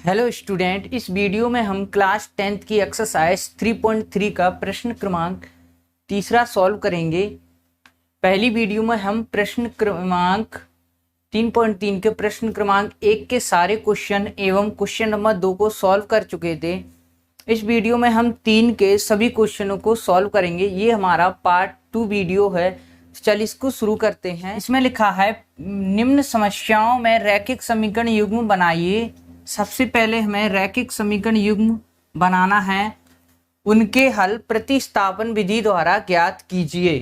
Hello student, इस video में हम क्लास 10th की एक्सरसाइज 3.3 का प्रश्न क्रमांक तीसरा सॉल्व करेंगे। पहली वीडियो में हम प्रश्न क्रमांक 3.3 के प्रश्न क्रमांक 1 के सारे क्वेश्चन एवं क्वेश्चन नंबर 2 को सॉल्व कर चुके थे। इस वीडियो में हम 3 के सभी क्वेश्चनों को सॉल्व करेंगे। ये हमारा पार्ट 2 वीडियो है। चल इसको शुरू करते हैं। इसमें लिखा है निम्न समस्याओं में रैखिक समीकरण युग्म बनाइए। सबसे पहले हमें रैखिक समीकरण युग्म बनाना है, उनके हल प्रतिस्थापन विधि द्वारा ज्ञात कीजिए।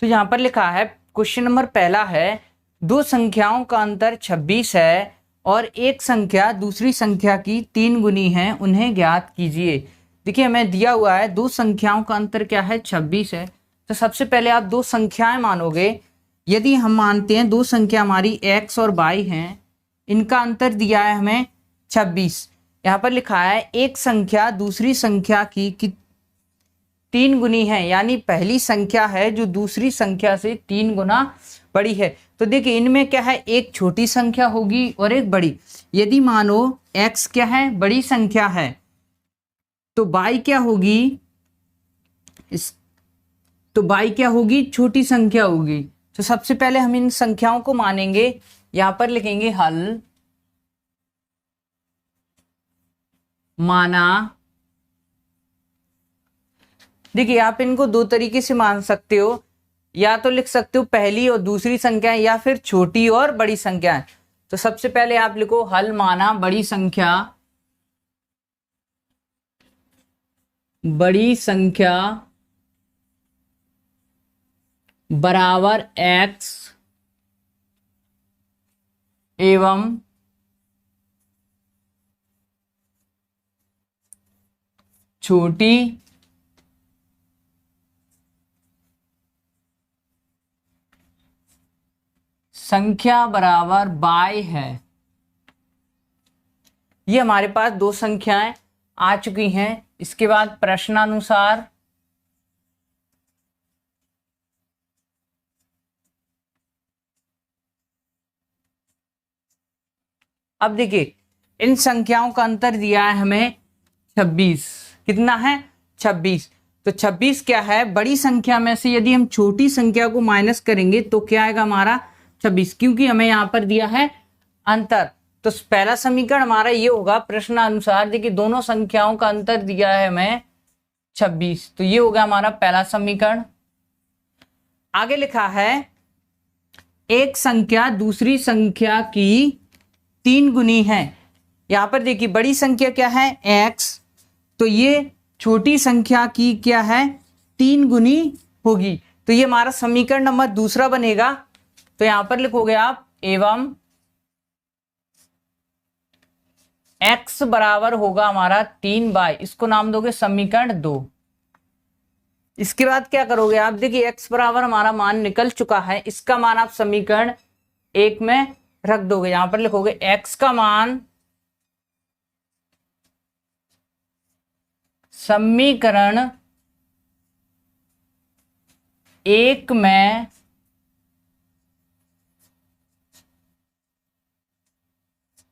तो यहां पर लिखा है क्वेश्चन नंबर पहला है, दो संख्याओं का अंतर 26 है और एक संख्या दूसरी संख्या की 3 गुनी है, उन्हें ज्ञात कीजिए। देखिए हमें दिया हुआ है दो संख्याओं का अंतर क्या है, 26 है। तो सबसे पहले आप दो संख्याएं मानोगे। यदि हम मानते हैं दो संख्या हमारी x और y हैं, इनका अंतर दिया है हमें 26। यहाँ पर लिखा है एक संख्या दूसरी संख्या की 3 गुनी है, यानी पहली संख्या है जो दूसरी संख्या से 3 गुना बड़ी है। तो देखिए इनमें क्या है, एक छोटी संख्या होगी और एक बड़ी। यदि मानो x क्या है, बड़ी संख्या है, तो y क्या होगी, तो y क्या होगी, छोटी संख्या होगी। तो सबसे पहले हम इन संख्याओं को मानेंगे। यहां पर लिखेंगे हल माना। देखिए आप इनको दो तरीके से मान सकते हो, या तो लिख सकते हो पहली और दूसरी संख्या, या फिर छोटी और बड़ी संख्या। तो सबसे पहले आप लिखो हल माना बड़ी संख्या बराबर x एवं छोटी संख्या बराबर y है। ये हमारे पास दो संख्याएं आ चुकी हैं। इसके बाद प्रश्नानुसार अब देखिए इन संख्याओं का अंतर दिया है हमें 26। कितना है, 26। तो 26 क्या है, बड़ी संख्या में से यदि हम छोटी संख्या को माइनस करेंगे तो क्या आएगा हमारा 26, क्योंकि हमें यहां पर दिया है अंतर। तो पहला समीकरण हमारा ये होगा प्रश्नानुसार। देखिए दोनों संख्याओं का अंतर दिया है हमें 26, तो ये होगा हमारा पहला समीकरण। आगे लिखा है एक संख्या दूसरी संख्या की 3 गुनी है। यहां पर देखिए बड़ी संख्या क्या है, x, तो ये छोटी संख्या की क्या है, 3 गुनी होगी। तो ये हमारा समीकरण नंबर दूसरा बनेगा। तो यहां पर लिखोगे आप एवं x बराबर होगा हमारा 3y, इसको नाम दोगे समीकरण 2। इसके बाद क्या करोगे आप, देखिए x बराबर हमारा मान निकल चुका है, इसका मान आप समीकरण 1 में रख दोगे। यहां पर लिखोगे x का मान समीकरण 1 में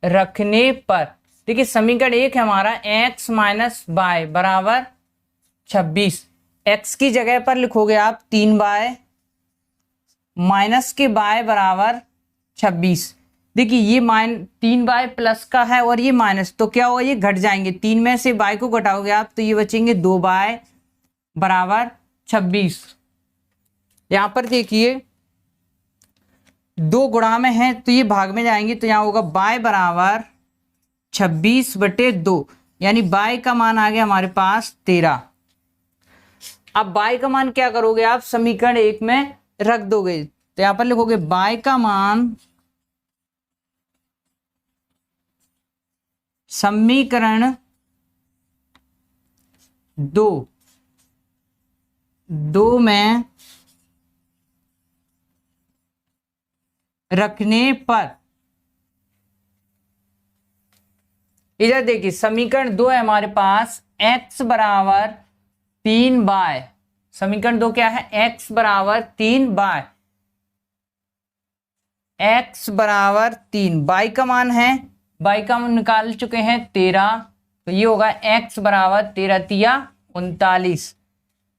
रखने पर, देखिए समीकरण 1 है हमारा x माइनस y बराबर 26। x की जगह पर लिखोगे आप 3y माइनस के y बराबर 26। देखिए ये 3y प्लस का है और ये माइनस, तो क्या होगा, ये घट जाएंगे। 3 में से y को घटाओगे आप तो ये बचेंगे 2y बराबर 26। यहां पर देखिए 2 गुणा में है तो ये भाग में जाएंगे, तो यहां होगा y बराबर 26/2, यानी y का मान आ गया हमारे पास 13। अब y का मान क्या करोगे आप, समीकरण 1 में रख दोगे। तो यहां पर लिखोगे y का मान समीकरण 2 में रखने पर, इधर देखिए समीकरण 2 है हमारे पास x बराबर 3 बाय, समीकरण 2 क्या है, x बराबर 3 बाय, x बराबर 3, y का मान है, y का मान निकाल चुके हैं 13, तो ये होगा x बराबर 13 तिया 39,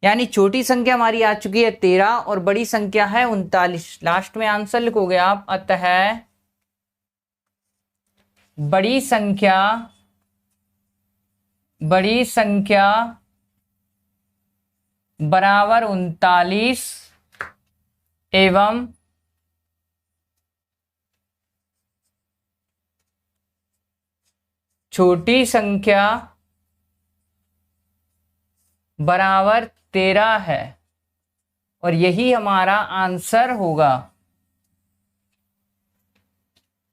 यानी छोटी संख्या हमारी आ चुकी है 13 और बड़ी संख्या है 39। लास्ट में आंसर लिखोगे आप, अतः बड़ी संख्या बराबर 39 एवं छोटी संख्या बराबर 13 है, और यही हमारा आंसर होगा।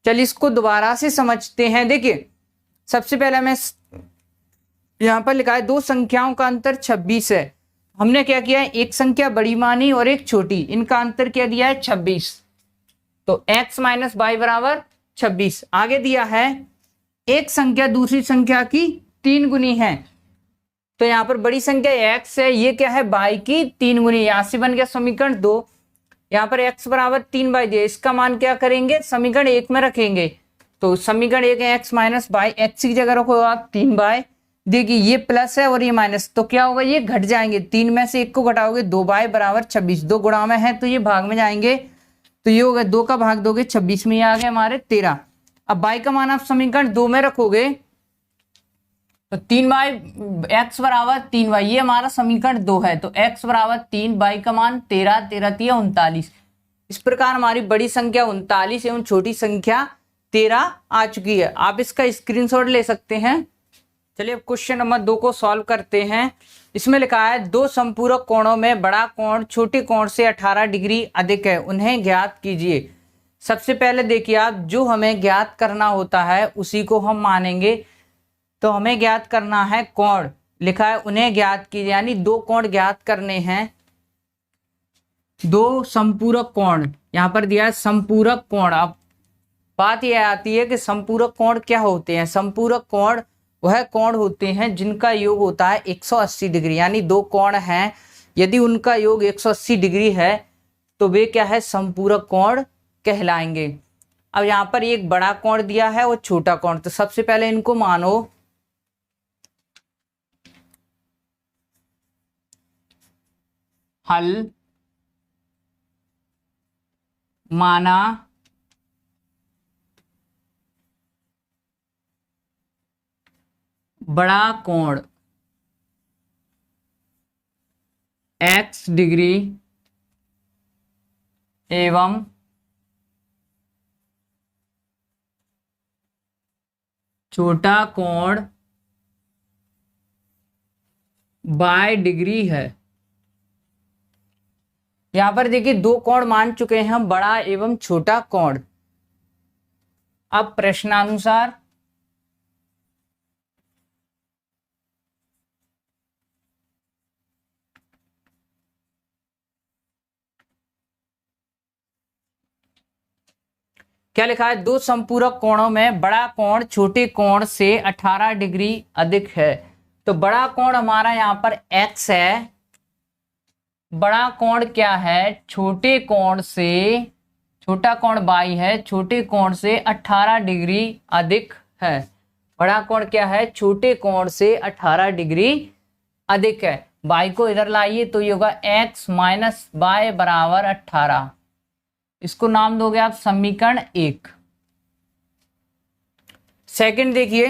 चलिए इसको दोबारा से समझते हैं। देखिए सबसे पहले मैं यहां पर लिखा है दो संख्याओं का अंतर 26 है, हमने क्या किया है, एक संख्या बड़ी मानी और एक छोटी, इनका अंतर क्या दिया है 26, तो x माइनस वाई बराबर 26। आगे दिया है एक संख्या दूसरी संख्या की 3 गुनी है, तो यहां पर बड़ी संख्या x है, ये क्या है y की 3 गुनी, यहां से बन गया समीकरण 2। यहां पर x बराबर 3 बाई दिया, इसका मान क्या करेंगे, समीकरण 1 में रखेंगे, तो समीकरण 1 है x माइनस बाई, x की जगह रखो आप 3 बाई, देखिए ये प्लस है और ये माइनस, तो क्या होगा, ये घट जाएंगे, 3 में से 1 को घटाओगे 2 बाई बराबर 26, 2 गुणा में है तो ये भाग में जाएंगे, तो ये होगा 2 का भाग दोगे 26 में, ये आ गए हमारे 13। अब y का मान आप समीकरण 2 में रखोगे तो 3 बाई x बराबर 3 बाई, ये हमारा समीकरण 2 है, तो x बराबर 3, y का मान 13, 13 तिया 39। इस प्रकार हमारी बड़ी संख्या 39 एवं छोटी संख्या 13 आ चुकी है। आप इसका स्क्रीनशॉट ले सकते हैं। चलिए अब क्वेश्चन नंबर 2 को सॉल्व करते हैं। इसमें लिखा है दो संपूरक कोणों में बड़ा कोण छोटे कोण से 18 डिग्री अधिक है, उन्हें ज्ञात कीजिए। सबसे पहले देखिए आप, जो हमें ज्ञात करना होता है उसी को हम मानेंगे, तो हमें ज्ञात करना है कोण, लिखा है उन्हें ज्ञात कीजिए, यानी दो कोण ज्ञात करने हैं, दो संपूरक कोण, यहां पर दिया है संपूरक कोण। अब बात यह आती है कि संपूरक कोण क्या होते हैं। संपूरक कोण वह कोण होते हैं जिनका योग होता है 180 डिग्री, यानी दो कोण हैं, यदि उनका योग 180 डिग्री है तो वे क्या है, संपूरक कोण कहलाएंगे। अब यहां पर एक बड़ा कोण दिया है और छोटा कोण, तो सबसे पहले इनको मानो, हल माना बड़ा कोण x डिग्री एवं छोटा कोण y डिग्री है। यहां पर देखिए दो कोण मान चुके हैं हम, बड़ा एवं छोटा कोण। अब प्रश्नानुसार क्या लिखा है, दो संपूरक कोणों में बड़ा कोण छोटे कोण से 18 डिग्री अधिक है। तो बड़ा कोण हमारा यहां पर x है, बड़ा कोण क्या है, छोटे कोण से, छोटा कोण y है, छोटे कोण से 18 डिग्री अधिक है। बड़ा कोण क्या है, छोटे कोण से 18 डिग्री अधिक है। y को इधर लाइए तो ये होगा x माइनस y बराबर 18, इसको नाम दोगे आप समीकरण 1। सेकंड देखिए,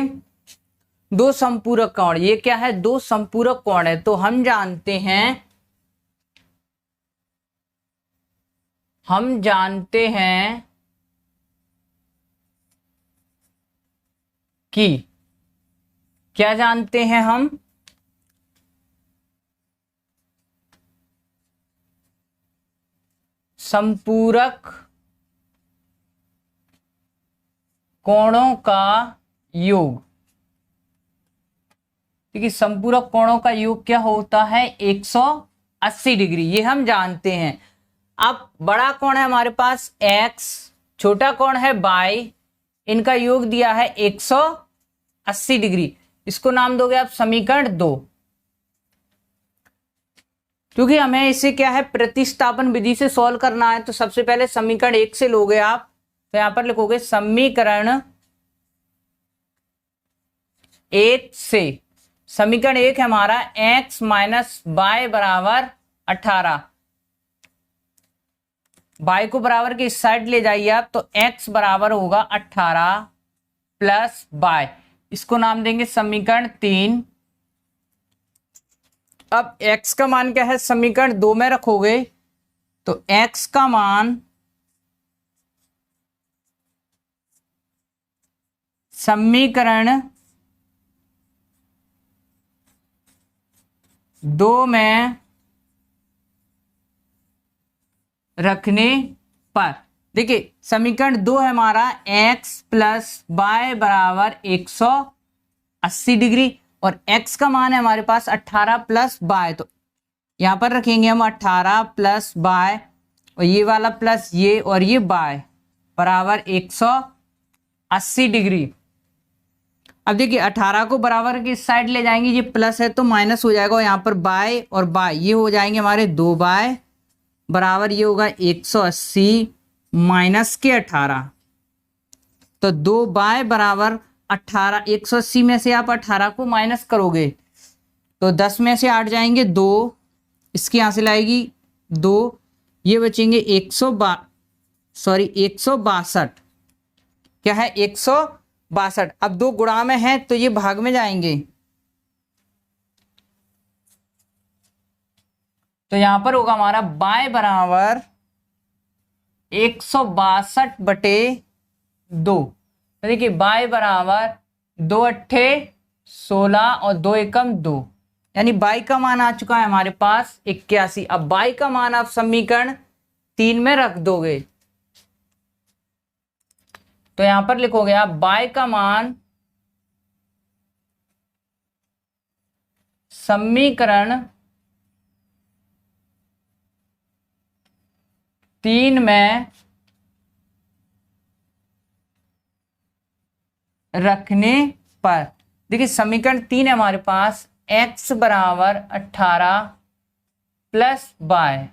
दो संपूरक कोण, ये क्या है, दो संपूरक कोण है, तो हम जानते हैं कि क्या जानते हैं हम, संपूरक कोणों का योग। देखिए संपूरक कोणों का योग क्या होता है, 180 डिग्री, ये हम जानते हैं। अब बड़ा कोण है हमारे पास x, छोटा कोण है y, इनका योग दिया है 180 डिग्री। इसको नाम दोगे आप समीकरण 2। क्योंकि हमें इसे क्या है प्रतिस्थापन विधि से सॉल्व करना है, तो सबसे पहले समीकरण 1 से लोगे आप, तो यहां पर लिखोगे समीकरण 1 से। समीकरण 1 है हमारा x माइनस वाई बराबर 18। y को बराबर के इस साइड ले जाइए आप, तो x बराबर होगा 18 प्लस y, इसको नाम देंगे समीकरण 3। अब x का मान क्या है समीकरण 2 में रखोगे, तो x का मान समीकरण 2 में रखने पर, देखिए समीकरण 2 है हमारा x प्लस वाई बराबर 180 डिग्री, और x का मान है हमारे पास 18 प्लस वाई, तो यहां पर रखेंगे हम 18 प्लस वाई, और ये वाला प्लस ये और ये वाई बराबर 180 डिग्री। अब देखिए 18 को बराबर की साइड ले जाएंगे, ये प्लस है तो माइनस हो जाएगा, और यहाँ पर बाय और बाय ये हो जाएंगे हमारे 2 बाय बराबर ये होगा 180 माइनस के 18, तो 2 बाय बराबर 18। 180 में से आप 18 को माइनस करोगे तो 10 में से 8 जाएंगे 2, इसकी यहाँ से लाएगी 2, ये बचेंगे 162। क्या है 162। अब 2 गुणा में है तो ये भाग में जाएंगे, तो यहां पर होगा हमारा y बराबर 162/2। तो देखिए y बराबर 2 अट्ठे 16 और 2 एकम 2, यानी y का मान आ चुका है हमारे पास 81। अब y का मान आप समीकरण 3 में रख दोगे, तो यहां पर लिखोगे आप y का मान समीकरण 3 में रखने पर, देखिए समीकरण 3 है हमारे पास x बराबर 18 प्लस y,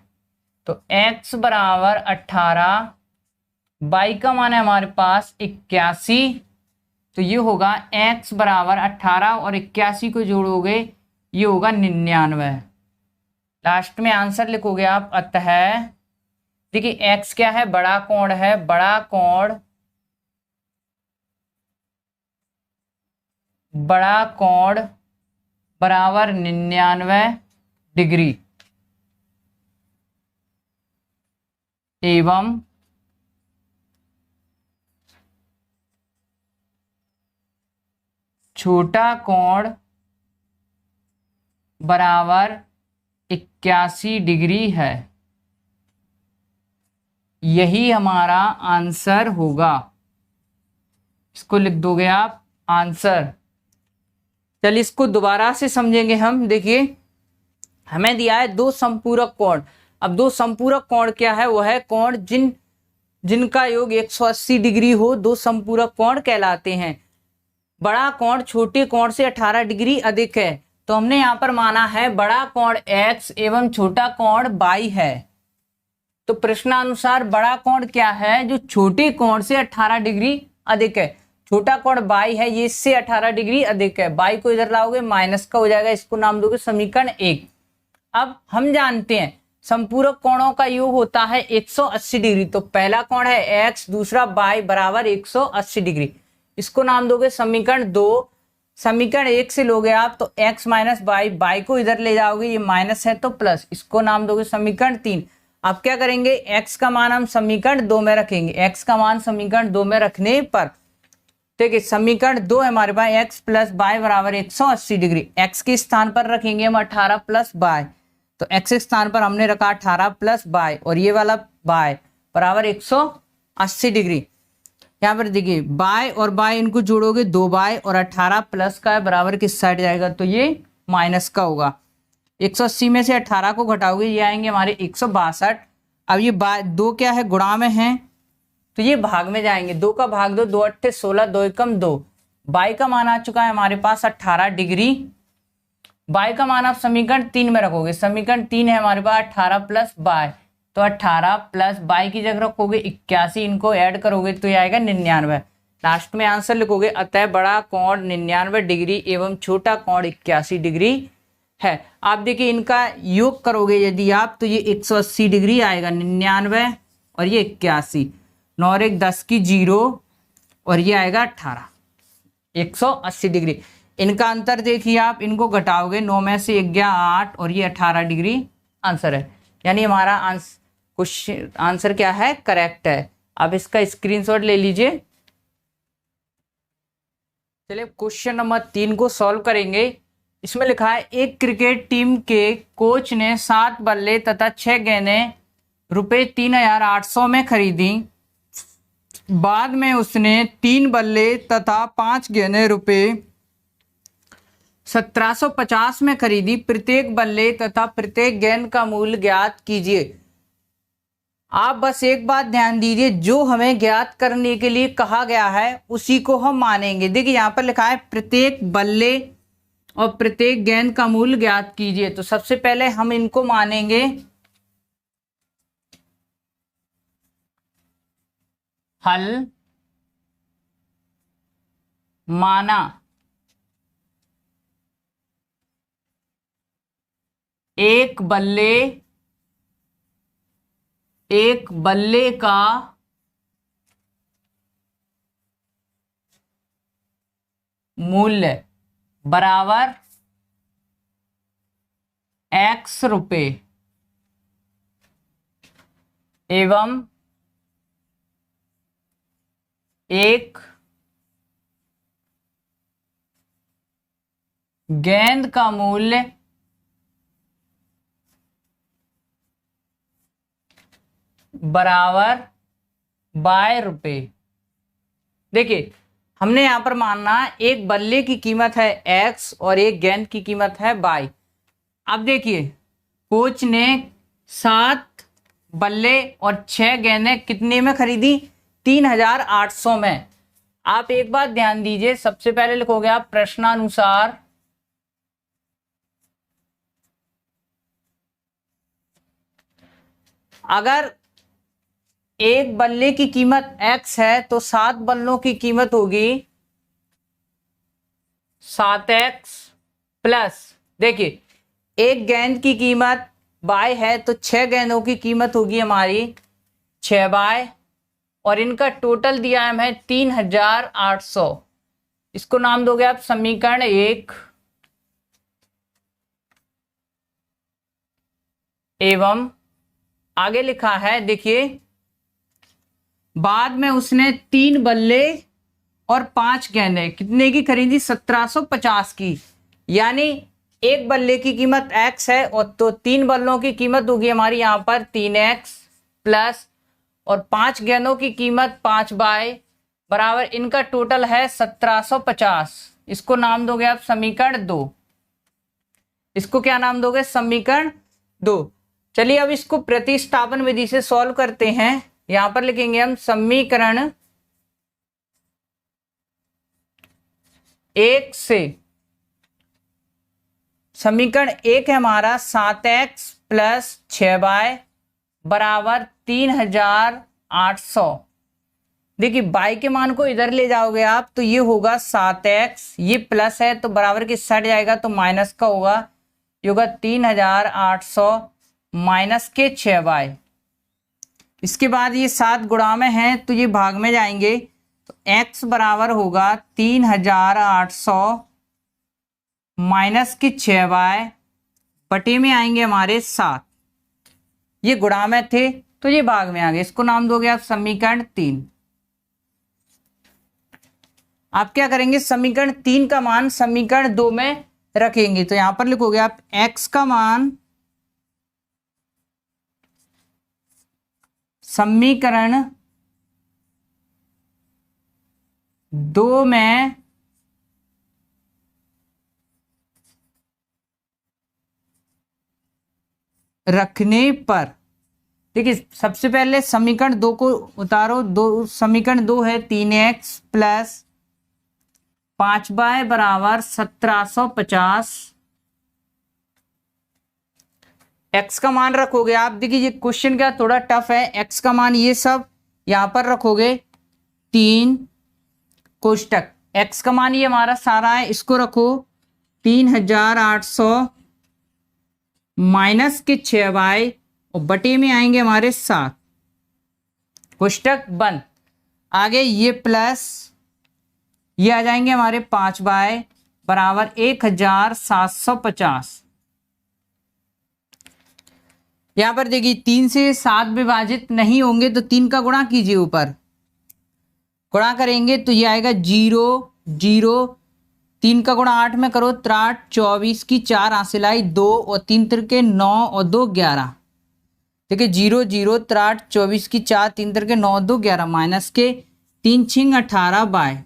तो x बराबर 18, y का मान है हमारे पास 81, तो ये होगा x बराबर 18 और 81 को जोड़ोगे ये होगा 99। लास्ट में आंसर लिखोगे आप। अतः देखिए x क्या है बड़ा कोण है, बड़ा कोण बराबर 99 डिग्री एवं छोटा कोण बराबर 81 डिग्री है। यही हमारा आंसर होगा, इसको लिख दोगे आप आंसर। चलिए इसको दोबारा से समझेंगे हम। देखिए हमें दिया है 2 संपूरक कोण। अब 2 संपूरक कोण क्या है, वो है कोण जिनका योग 180 डिग्री हो, 2 संपूरक कोण कहलाते हैं। बड़ा कोण छोटे कोण से 18 डिग्री अधिक है, तो हमने यहां पर माना है बड़ा कोण x एवं छोटा कोण y है। तो प्रश्नानुसार बड़ा कोण क्या है, जो छोटे कोण से 18 डिग्री अधिक है। छोटा कोण y है, ये इससे 18 डिग्री अधिक है। y को इधर लाओगे माइनस का हो जाएगा, इसको नाम दोगे समीकरण 1। अब हम जानते हैं संपूरक कोणों का योग होता है 180 डिग्री, तो पहला कोण है x, दूसरा y बराबर 180 डिग्री, इसको नाम दोगे समीकरण 2। समीकरण 1 से लोगे आप तो x माइनस y को इधर ले जाओगे, ये माइनस है तो प्लस, इसको नाम दोगे समीकरण 3। अब क्या करेंगे, x का मान हम समीकरण 2 में रखेंगे। x का मान समीकरण 2 में रखने पर देखिए समीकरण 2 है हमारे पास x प्लस y बराबर 180 डिग्री। x के स्थान पर रखेंगे हम 18 प्लस y, तो x के स्थान पर हमने रखा 18 प्लस y, और ये वाला y बराबर 180 डिग्री। यहाँ पर देखिए y और y इनको जोड़ोगे 2y, और 18 प्लस का बराबर किस साइड जाएगा, तो ये माइनस का होगा। 180 में से 18 को घटाओगे ये आएंगे हमारे 162। अब ये 2 क्या है गुणा में है, तो ये भाग में जाएंगे। 2 का भाग 2, 2 अट्ठे 16, 2 एकम 2, बाई का मान आ चुका है हमारे पास 18 डिग्री। बाई का मान आप समीकरण 3 में रखोगे, समीकरण 3 है हमारे पास 18 प्लस बाई, तो 18 प्लस बाई की जगह रखोगे 81, इनको ऐड करोगे तो ये आएगा 99। लास्ट में आंसर लिखोगे, अतः बड़ा कोण 99 डिग्री एवं छोटा कोण 81 डिग्री है। आप देखिए इनका योग करोगे यदि आप, तो ये 180 डिग्री आएगा, 99 और ये 81, 9 और 1 10 की 0 और ये आएगा 18, 180 डिग्री। इनका अंतर देखिए आप, इनको घटाओगे, 9 में से 1 गया 8 और ये 18 डिग्री आंसर है। यानी हमारा आंसर क्या है, करेक्ट है। आप इसका स्क्रीनशॉट ले लीजिए। चलिए क्वेश्चन नंबर 3 को सॉल्व करेंगे। इसमें लिखा है एक क्रिकेट टीम के कोच ने 7 बल्ले तथा 6 गेंदें रुपए 3800 में खरीदी। बाद में उसने 3 बल्ले तथा 5 गेंदें रुपए 1750 में खरीदी। प्रत्येक बल्ले तथा प्रत्येक गेंद का मूल्य ज्ञात कीजिए। आप बस एक बात ध्यान दीजिए, जो हमें ज्ञात करने के लिए कहा गया है उसी को हम मानेंगे। देखिए यहाँ पर लिखा है प्रत्येक बल्ले और प्रत्येक गेंद का मूल्य ज्ञात कीजिए, तो सबसे पहले हम इनको मानेंगे। हल माना, एक बल्ले का मूल्य बराबर x रुपए एवं एक गेंद का मूल्य बराबर बाय रुपए। देखिए हमने यहां पर मानना एक बल्ले की कीमत है x और एक गेंद की कीमत है बाई। अब देखिए कोच ने 7 बल्ले और 6 गेंदें कितने में खरीदी, 3800 में। आप एक बात ध्यान दीजिए, सबसे पहले लिखोगे आप प्रश्नानुसार अगर एक बल्ले की कीमत x है तो 7 बल्लों की कीमत होगी 7x प्लस, देखिए एक गेंद की कीमत बाय है तो 6 गेंदों की कीमत होगी हमारी 6 बाय, और इनका टोटल दिया है हमें 3800। इसको नाम दोगे आप समीकरण 1 एवं आगे लिखा है, देखिए बाद में उसने 3 बल्ले और 5 गेंदें कितने की खरीदी, 1750 की। यानी एक बल्ले की कीमत x है और तो 3 बल्लों की कीमत होगी हमारी यहां पर 3x प्लस, और 5 गेंदों की कीमत 5 बाय बराबर इनका टोटल है 1750। इसको नाम दोगे आप समीकरण 2। इसको क्या नाम दोगे, समीकरण 2। चलिए अब इसको प्रतिस्थापन विधि से सॉल्व करते हैं। यहां पर लिखेंगे हम समीकरण 1 से, समीकरण 1 है हमारा 7x प्लस 6 बाय बराबर 3800। देखिए बाई के मान को इधर ले जाओगे आप तो ये होगा 7x, ये प्लस है तो बराबर के सट जाएगा तो माइनस का होगा, ये होगा 3800 माइनस के 6 बाय। इसके बाद ये 7 गुणा में है तो ये भाग में जाएंगे, तो x बराबर होगा 3800 माइनस के 6 बाय बटे में आएंगे हमारे 7। ये गुणा में थे तो ये भाग में आ गए। इसको नाम दोगे आप समीकरण 3। आप क्या करेंगे, समीकरण 3 का मान समीकरण 2 में रखेंगे। तो यहां पर लिखोगे आप x का मान समीकरण 2 में रखने पर, देखिए सबसे पहले समीकरण 2 को उतारो, समीकरण 2 है 3x प्लस 5 बाय बराबर 1750। एक्स का मान रखोगे आप, देखिए ये क्वेश्चन क्या थोड़ा टफ है। एक्स का मान ये सब यहां पर रखोगे, 3 कोष्टक, एक्स का मान ये हमारा सारा है, इसको रखो 3800 माइनस के 6 बाय और बटे में आएंगे हमारे 7, कोष्टक बंद। आगे ये प्लस ये आ जाएंगे हमारे 5 बाय बराबर 1750। यहां पर देखिए 3 से 7 विभाजित नहीं होंगे तो 3 का गुणा कीजिए, ऊपर गुणा करेंगे तो ये आएगा 0 0, 3 का गुणा 8 में करो, 3 24 की 4 आसिलाई 2 और 3 तिरके 9 और 2 11। देखिए 0 0, 3 24 की 4, 3 तिरके 9 2 11 माइनस के 3 छिंग 18 बाय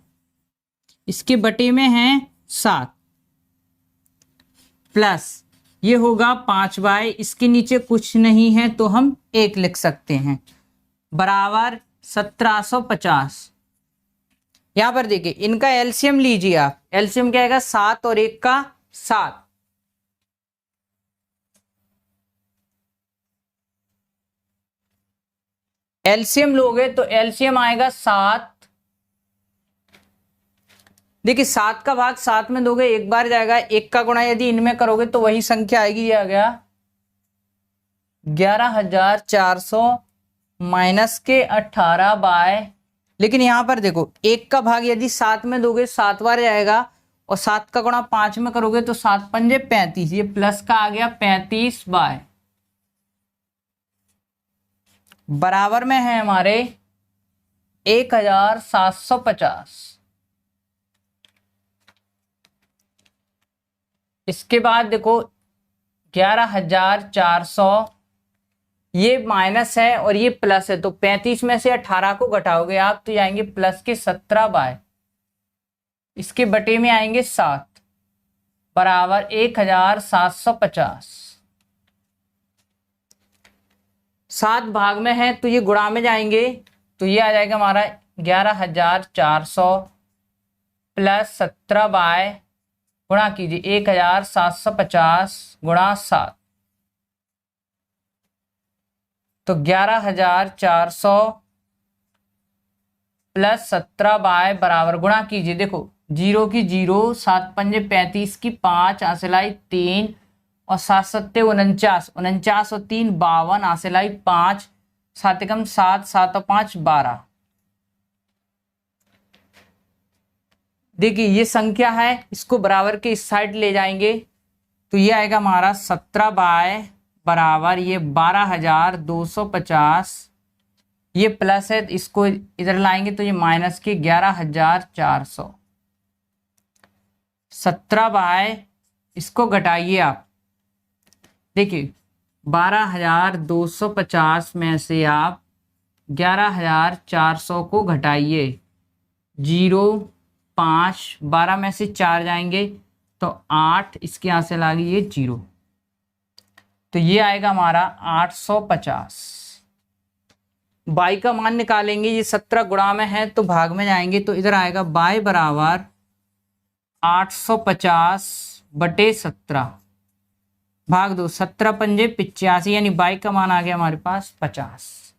इसके बटे में है 7 प्लस ये होगा 5 बाय इसके नीचे कुछ नहीं है तो हम 1 लिख सकते हैं बराबर 1750। यहां पर देखिए इनका एलसीएम लीजिए आप, एलसीएम क्या आएगा 7 और 1 का 7, एलसीएम लोगे तो एलसीएम आएगा 7। देखिए 7 का भाग 7 में दोगे एक बार जाएगा, 1 का गुणा यदि इनमें करोगे तो वही संख्या आएगी, ये आ गया 11400 माइनस के 18 बाय। लेकिन यहां पर देखो 1 का भाग यदि 7 में दोगे 7 बार जाएगा और 7 का गुणा 5 में करोगे तो 7 पंजे 35, ये प्लस का आ गया 35 बाय बराबर में है हमारे 1750। इसके बाद देखो 11400, ये माइनस है और ये प्लस है तो 35 में से 18 को घटाओगे आप तो आएंगे प्लस के 17 बाय इसके बटे में आएंगे 7 बराबर 1750। 7 भाग में है तो ये गुणा में जाएंगे तो ये आ जाएगा हमारा 11400 प्लस 17 बाय गुणा कीजिए 1750 गुणा 7 तो 11400 प्लस 17 बाय बराबर गुणा कीजिए, देखो 0 की 0, 7 पंजे 35 की 5 आसिलाई 3 और 7 सत्ते 49, 49 और 3 52 आसिलाई 5, 7 एकम 7, 7 और 5 12। देखिए ये संख्या है, इसको बराबर के इस साइड ले जाएंगे तो ये आएगा हमारा 17 बाय बराबर ये 12250, ये प्लस है इसको इधर लाएंगे तो ये माइनस के 11400, 17 बाय इसको घटाइए आप, देखिए 12250 में से आप 11400 को घटाइए, 0 5 12 में से 4 जाएंगे तो 8, इसके यहाँ से लागे ये 0 तो ये आएगा हमारा 850। बाई का मान निकालेंगे, ये 17 गुणा में है तो भाग में जाएंगे तो इधर आएगा बाई बराबर 850 बटे 17 भाग 2, 17 पंजे 85 यानी बाई का मान आ गया हमारे पास 50।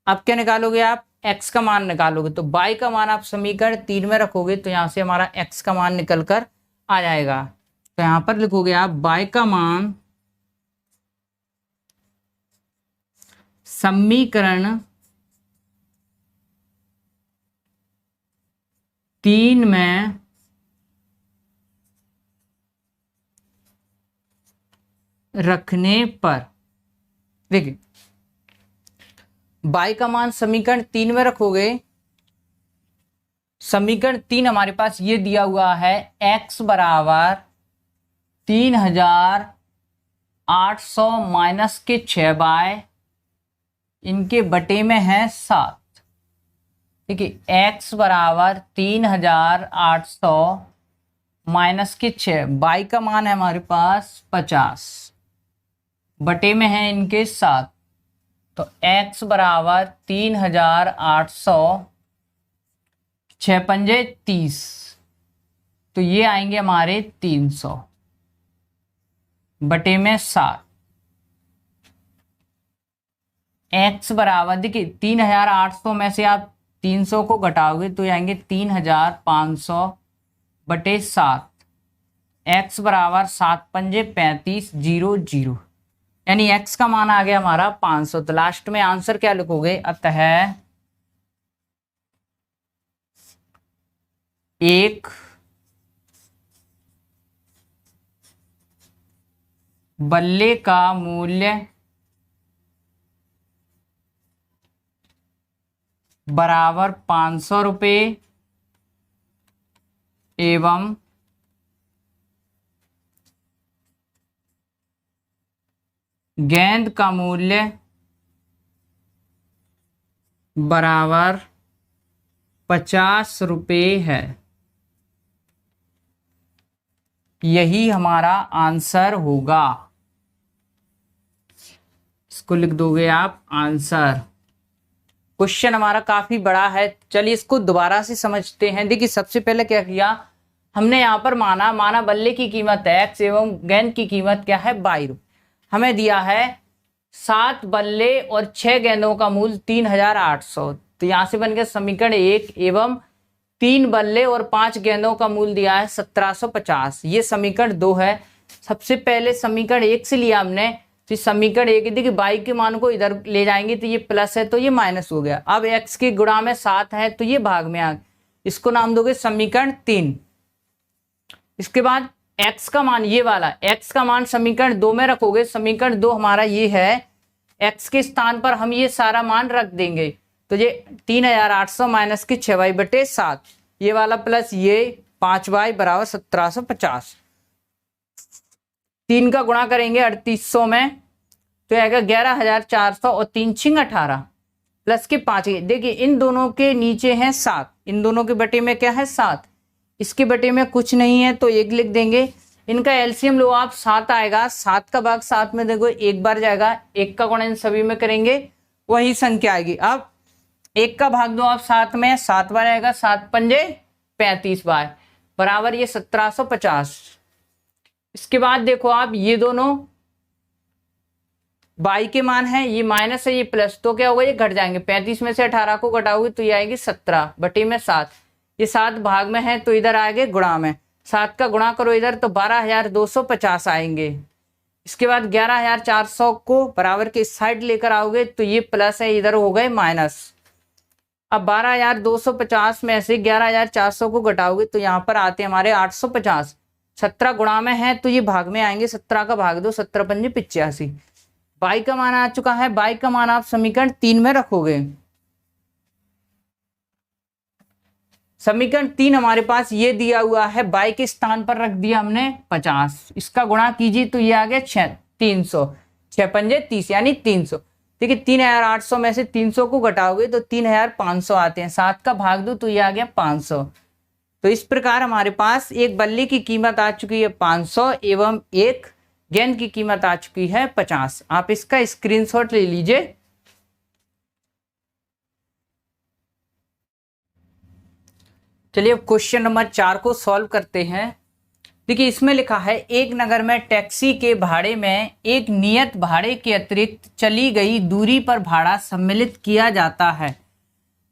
अब क्या निकालोगे आप, x का मान निकालोगे तो बाई का मान आप समीकरण 3 में रखोगे तो यहां से हमारा x का मान निकल कर आ जाएगा। तो यहां पर लिखोगे आप बाई का मान समीकरण 3 में रखने पर, देखिए बाई का मान समीकरण 3 में रखोगे, समीकरण 3 हमारे पास ये दिया हुआ है x बराबर 3800 माइनस के 6 बाय इनके बटे में है 7, देखिए x बराबर 3800 माइनस के 6, बाई का मान है हमारे पास 50 बटे में है इनके 7 तो x बराबर 3800, 6 पंजे 30 तो ये आएंगे हमारे 300 बटे में 7। x बराबर देखिए 3800 में से आप 300 को घटाओगे तो ये आएंगे 3500 बटे 7। x बराबर 7 पंजे 35 0 0, यानी x का मान आ गया हमारा 500। तो लास्ट में आंसर क्या लिखोगे, अतः एक बल्ले का मूल्य बराबर 500 रुपये एवं गेंद का मूल्य बराबर 50 रुपये है। यही हमारा आंसर होगा। इसको लिख दोगे आप आंसर। क्वेश्चन हमारा काफी बड़ा है, चलिए इसको दोबारा से समझते हैं। देखिए सबसे पहले क्या किया हमने, यहाँ पर माना बल्ले की कीमत x एवं गेंद की कीमत क्या है 22 रुपये। हमें दिया है 7 बल्ले और 6 गेंदों का मूल्य 3800। तो यहां से बन गया समीकरण 1 एवं 3 बल्ले और 5 गेंदों का मूल्य दिया है 1750। ये समीकरण 2 है। सबसे पहले समीकरण 1 से लिया हमने, तो समीकरण 1 देखिए 22 के मान को इधर ले जाएंगे तो ये प्लस है तो ये माइनस हो गया। अब x के गुणा में 7 है तो ये भाग में आ गया, इसको नाम दोगे समीकरण 3। इसके बाद x का मान ये वाला, x का मान समीकरण 2 में रखोगे। समीकरण 2 हमारा ये है, x के स्थान पर हम ये सारा मान रख देंगे तो ये 3800 माइनस के 6y बटे 7, ये वाला प्लस ये 5y बराबर 1750। 3 का गुणा करेंगे 3800 में तो आएगा 11400 और 3 छिंग 18 प्लस के 5। देखिए इन दोनों के नीचे है 7, इन दोनों के बटे में क्या है 7, इसके बटे में कुछ नहीं है तो 1 लिख देंगे। इनका एलसीएम लो आप 7 आएगा, 7 का भाग 7 में देखो 1 बार जाएगा, 1 का गुणा इन सभी में करेंगे वही संख्या आएगी। अब 1 का भाग दो आप 7 में, 7 बार आएगा, 7 पंजे 35 बार बराबर ये 1750। इसके बाद देखो आप ये दोनों y के मान है, ये माइनस है ये प्लस, तो क्या होगा ये घट जाएंगे। 35 में से 18 को घटाओगे तो ये आएगी 17 बटे में 7। ये 7 भाग में है तो इधर आएंगे गुणा में, 7 का गुणा करो इधर तो 12250 आएंगे। इसके बाद 11400 को बराबर के साइड लेकर आओगे तो ये प्लस है, इधर हो गए माइनस। अब 12250 में से 11400 को घटाओगे तो यहाँ पर आते हैं हमारे 850। 17 गुणा में है तो ये भाग में आएंगे, 17 का भाग दो 17 पंजे 85। y का मान आ चुका है, y का मान आप समीकरण 3 में रखोगे। समीकरण 3 हमारे पास ये दिया हुआ है, y के स्थान पर रख दिया हमने 50, इसका गुणा कीजिए तो ये आ गया 300, 6 पंजे 30 यानी 300। देखिए 3800 में से 300 को घटाओगे तो 3500 आते हैं, 7 का भाग दो तो ये आ गया 500। तो इस प्रकार हमारे पास एक बल्ले की कीमत आ चुकी है 500 एवं एक गेंद की कीमत आ चुकी है 50। आप इसका स्क्रीनशॉट ले लीजिए। चलिए अब क्वेश्चन नंबर 4 को सॉल्व करते हैं। देखिए इसमें लिखा है एक नगर में टैक्सी के भाड़े में एक नियत भाड़े के अतिरिक्त चली गई दूरी पर भाड़ा सम्मिलित किया जाता है।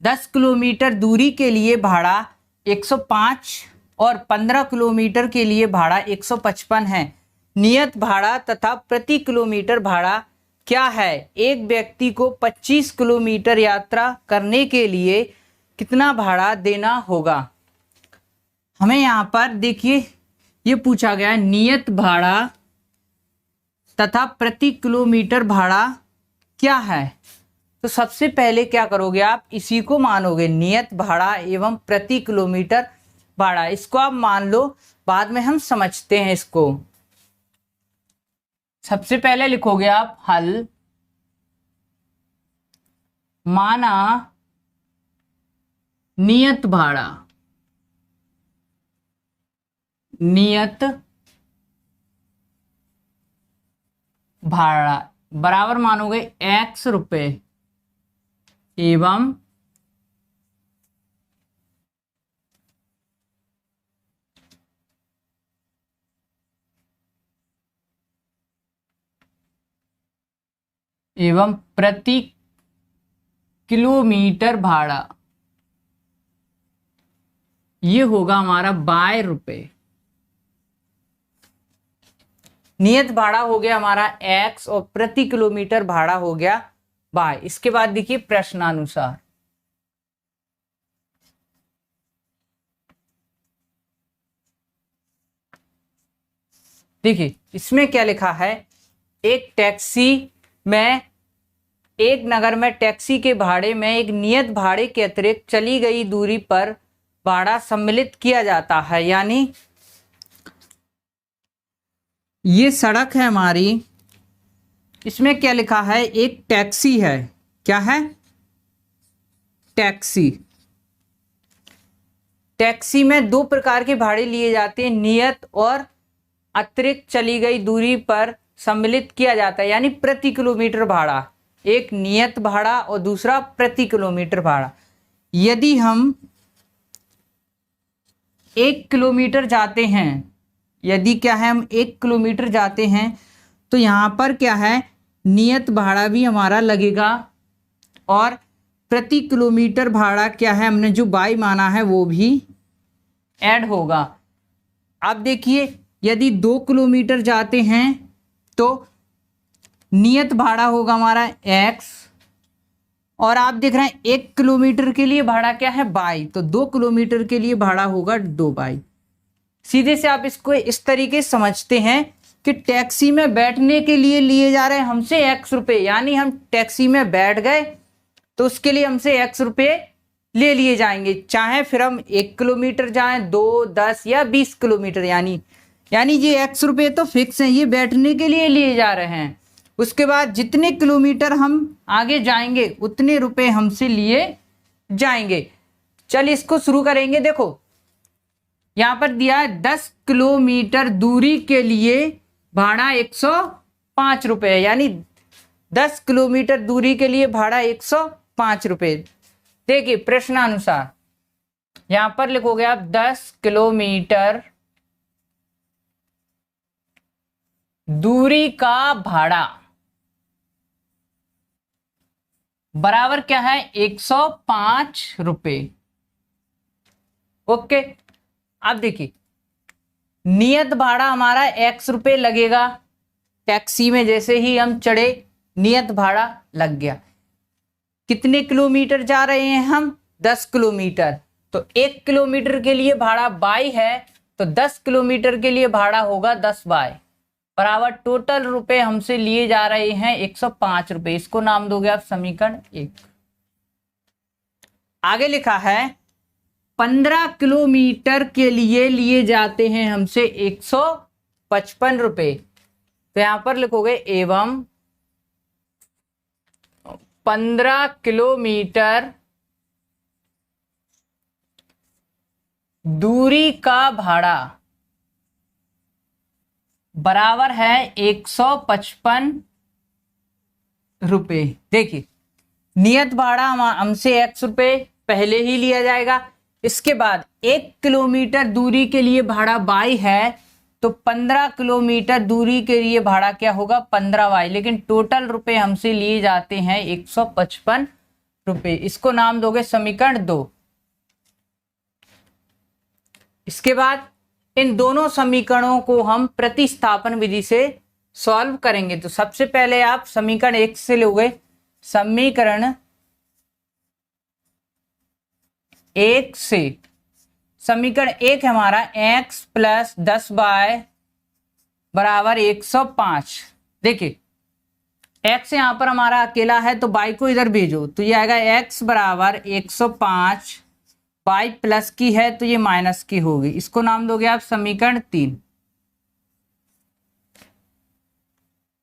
10 किलोमीटर दूरी के लिए भाड़ा 105 और 15 किलोमीटर के लिए भाड़ा 155 है। नियत भाड़ा तथा प्रति किलोमीटर भाड़ा क्या है? एक व्यक्ति को 25 किलोमीटर यात्रा करने के लिए कितना भाड़ा देना होगा? हमें यहाँ पर देखिए ये पूछा गया है नियत भाड़ा तथा प्रति किलोमीटर भाड़ा क्या है। तो सबसे पहले क्या करोगे आप, इसी को मानोगे नियत भाड़ा एवं प्रति किलोमीटर भाड़ा, इसको आप मान लो, बाद में हम समझते हैं इसको। सबसे पहले लिखोगे आप हल, माना नियत भाड़ा, नियत भाड़ा बराबर मानोगे x रुपए एवं एवं प्रति किलोमीटर भाड़ा, ये होगा हमारा बाय रुपए। नियत भाड़ा हो गया हमारा x और प्रति किलोमीटर भाड़ा हो गया बाय। इसके बाद देखिए प्रश्नानुसार, देखिए इसमें क्या लिखा है, एक टैक्सी में, एक नगर में टैक्सी के भाड़े में एक नियत भाड़े के अतिरिक्त चली गई दूरी पर भाड़ा सम्मिलित किया जाता है। यानी ये सड़क है हमारी, इसमें क्या लिखा है, एक टैक्सी है, क्या है, टैक्सी। टैक्सी में दो प्रकार के भाड़े लिए जाते हैं, नियत और अतिरिक्त चली गई दूरी पर सम्मिलित किया जाता है, यानी प्रति किलोमीटर भाड़ा। एक नियत भाड़ा और दूसरा प्रति किलोमीटर भाड़ा। यदि हम 1 किलोमीटर जाते हैं, यदि क्या है, हम 1 किलोमीटर जाते हैं तो यहाँ पर क्या है, नियत भाड़ा भी हमारा लगेगा और प्रति किलोमीटर भाड़ा क्या है, हमने जो बाई माना है वो भी ऐड होगा। अब देखिए यदि 2 किलोमीटर जाते हैं तो नियत भाड़ा होगा हमारा x, और आप देख रहे हैं 1 किलोमीटर के लिए भाड़ा क्या है, बाई, तो 2 किलोमीटर के लिए भाड़ा होगा 2 बाई। सीधे से आप इसको इस तरीके से समझते हैं कि टैक्सी में बैठने के लिए लिए जा रहे हैं हमसे x रुपये, यानी हम टैक्सी में बैठ गए तो उसके लिए हमसे x रुपये ले लिए जाएंगे, चाहे फिर हम 1 किलोमीटर जाएं, 2, 10 या 20 किलोमीटर, यानी ये x रुपये तो फिक्स हैं, ये बैठने के लिए लिए जा रहे हैं। उसके बाद जितने किलोमीटर हम आगे जाएंगे उतने रुपए हमसे लिए जाएंगे। चलिए इसको शुरू करेंगे। देखो यहां पर दिया है 10 किलोमीटर दूरी के लिए भाड़ा 105 रुपए, यानी 10 किलोमीटर दूरी के लिए भाड़ा 105 रुपए। देखिए प्रश्नानुसार यहां पर लिखोगे आप 10 किलोमीटर दूरी का भाड़ा बराबर क्या है, 105 रुपए। ओके, अब देखिए नियत भाड़ा हमारा x रुपए लगेगा, टैक्सी में जैसे ही हम चढ़े नियत भाड़ा लग गया। कितने किलोमीटर जा रहे हैं हम, 10 किलोमीटर, तो 1 किलोमीटर के लिए भाड़ा बाई है, तो 10 किलोमीटर के लिए भाड़ा होगा 10 बाई, बराबर टोटल रुपए हमसे लिए जा रहे हैं 105 रुपए। इसको नाम दोगे आप समीकरण 1। आगे लिखा है 15 किलोमीटर के लिए लिए जाते हैं हमसे 155 रुपए, तो यहां पर लिखोगे एवं 15 किलोमीटर दूरी का भाड़ा बराबर है 155 रुपए। देखिए नियत भाड़ा हमसे x रुपए पहले ही लिया जाएगा, इसके बाद 1 किलोमीटर दूरी के लिए भाड़ा बाई है, तो 15 किलोमीटर दूरी के लिए भाड़ा क्या होगा, 15 बाई, लेकिन टोटल रुपए हमसे लिए जाते हैं 155 रुपए। इसको नाम दोगे समीकरण 2। इसके बाद इन दोनों समीकरणों को हम प्रतिस्थापन विधि से सॉल्व करेंगे। तो सबसे पहले आप समीकरण 1 से लोगे, समीकरण 1 से, समीकरण 1 हमारा x प्लस 10 बाय बराबर 105। देखिए x यहां पर हमारा अकेला है तो बाई को इधर भेजो, तो ये आएगा x बराबर 105, बाई प्लस की है तो ये माइनस की होगी। इसको नाम दोगे आप समीकरण 3।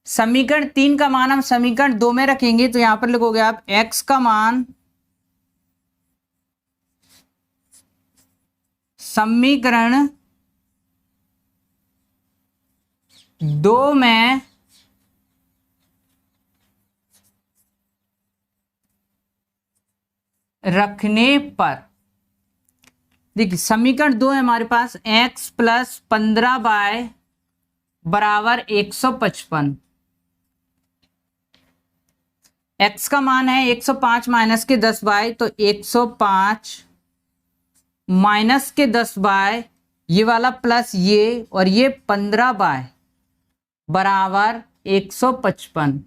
समीकरण 3 का मान हम समीकरण 2 में रखेंगे, तो यहां पर लिखोगे आप x का मान समीकरण 2 में रखने पर, देखिए समीकरण 2 है हमारे पास x प्लस 15 बाय बराबर 155, x का मान है 105 माइनस के 10 बाय, तो 105 माइनस के 10 बाय ये वाला प्लस ये और ये 15 बाय बराबर 155।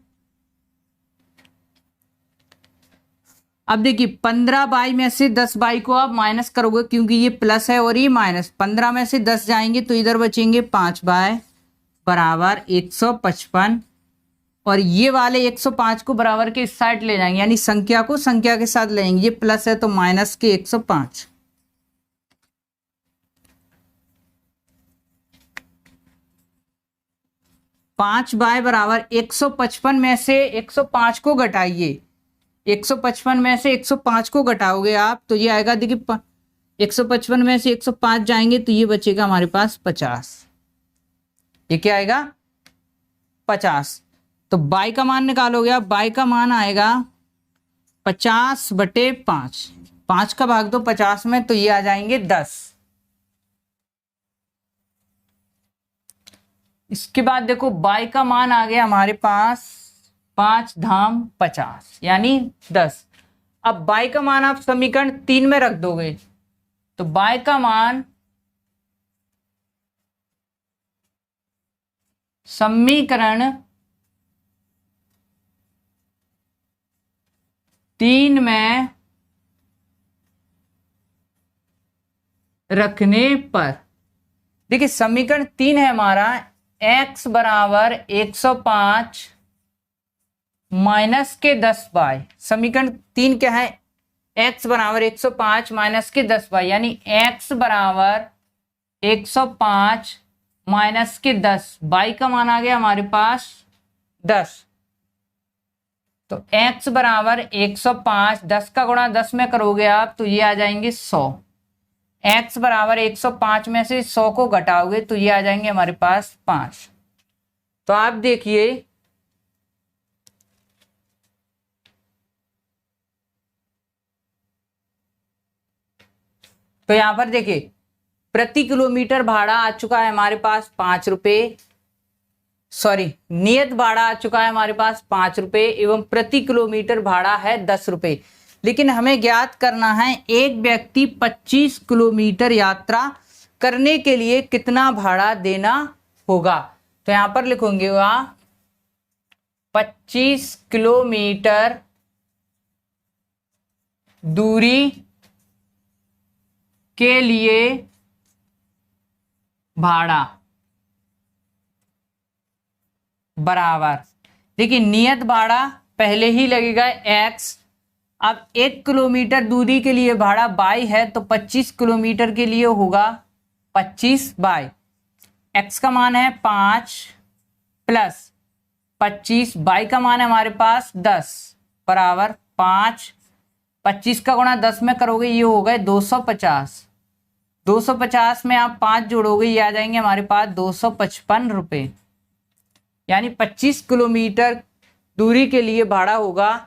अब देखिए 15 बाई में से 10 बाई को आप माइनस करोगे क्योंकि ये प्लस है और ये माइनस, 15 में से 10 जाएंगे तो इधर बचेंगे 5 बाय बराबर 155 और ये वाले 105 को बराबर के इस साइड ले जाएंगे, यानी संख्या को संख्या के साथ ले जाएंगे। ये प्लस है तो माइनस के 105। पांच बाय बराबर 155 में से 105 को घटाइए, 155 में से 105 को घटाओगे आप तो ये आएगा, देखिए 155 में से 105 जाएंगे तो ये बचेगा हमारे पास 50। ये क्या आएगा 50। तो बाई का मान निकालोगे आप, बाई का मान आएगा 50/5, 5 का भाग दो 50 में तो ये आ जाएंगे 10। इसके बाद देखो बाई का मान आ गया हमारे पास 5 धाम 50 यानी 10। अब बाई का मान आप समीकरण 3 में रख दोगे तो बाई का मान समीकरण 3 में रखने पर, देखिए समीकरण 3 है हमारा x बराबर 105 माइनस के 10 बाय, समीकरण 3 क्या है x बराबर 105 माइनस के 10 बाय, यानी x बराबर 105 माइनस के 10, बाई का मान आ गया हमारे पास 10। तो x बराबर 105, 10 का गुणा 10 में करोगे आप तो ये आ जाएंगे 100। x बराबर 105 में से 100 को घटाओगे तो ये आ जाएंगे हमारे पास 5। तो आप देखिए तो यहां पर देखिए प्रति किलोमीटर भाड़ा आ चुका है हमारे पास 5 रुपए, सॉरी नियत भाड़ा आ चुका है हमारे पास 5 रुपए एवं प्रति किलोमीटर भाड़ा है 10 रुपए। लेकिन हमें ज्ञात करना है एक व्यक्ति 25 किलोमीटर यात्रा करने के लिए कितना भाड़ा देना होगा। तो यहां पर लिखोगे वह 25 किलोमीटर दूरी के लिए भाड़ा बराबर, देखिए नियत भाड़ा पहले ही लगेगा x। अब 1 किलोमीटर दूरी के लिए भाड़ा बाई है तो 25 किलोमीटर के लिए होगा 25 बाई, x का मान है 5 प्लस 25, बाई का मान है हमारे पास 10 बराबर 5, 25 का गुणा 10 में करोगे ये हो गए 250, 250 में आप 5 जोड़ोगे ये आ जाएंगे हमारे पास 255 रुपए, यानी 25 किलोमीटर दूरी के लिए भाड़ा होगा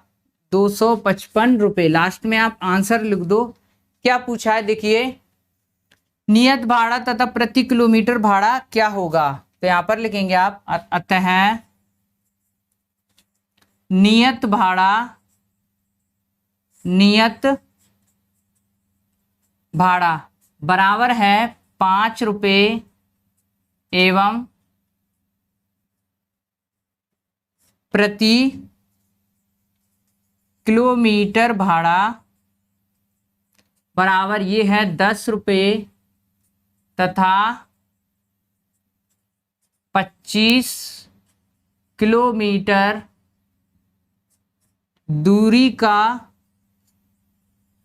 255 रुपए। लास्ट में आप आंसर लिख दो क्या पूछा है, देखिए नियत भाड़ा तथा प्रति किलोमीटर भाड़ा क्या होगा। तो यहां पर लिखेंगे आप अतः नियत भाड़ा बराबर है 5 रुपए एवं प्रति किलोमीटर भाड़ा बराबर ये है 10 रुपए तथा 25 किलोमीटर दूरी का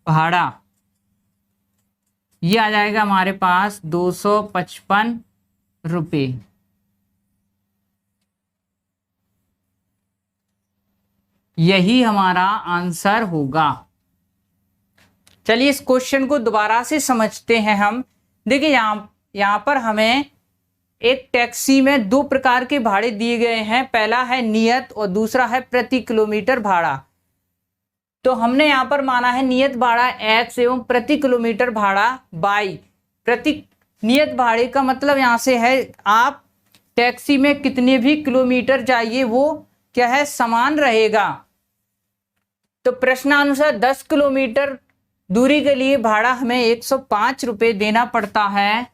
भाड़ा, ये आ जाएगा हमारे पास 255 रुपए। यही हमारा आंसर होगा। चलिए इस क्वेश्चन को दोबारा से समझते हैं हम। देखिए यहां पर हमें एक टैक्सी में 2 प्रकार के भाड़े दिए गए हैं, पहला है नियत और दूसरा है प्रति किलोमीटर भाड़ा। तो हमने यहां पर माना है नियत भाड़ा x एवं प्रति किलोमीटर भाड़ा y। प्रति नियत भाड़े का मतलब यहां से है आप टैक्सी में कितने भी किलोमीटर जाइए वो क्या है समान रहेगा। तो प्रश्नानुसार 10 किलोमीटर दूरी के लिए भाड़ा हमें 105 रुपये देना पड़ता है।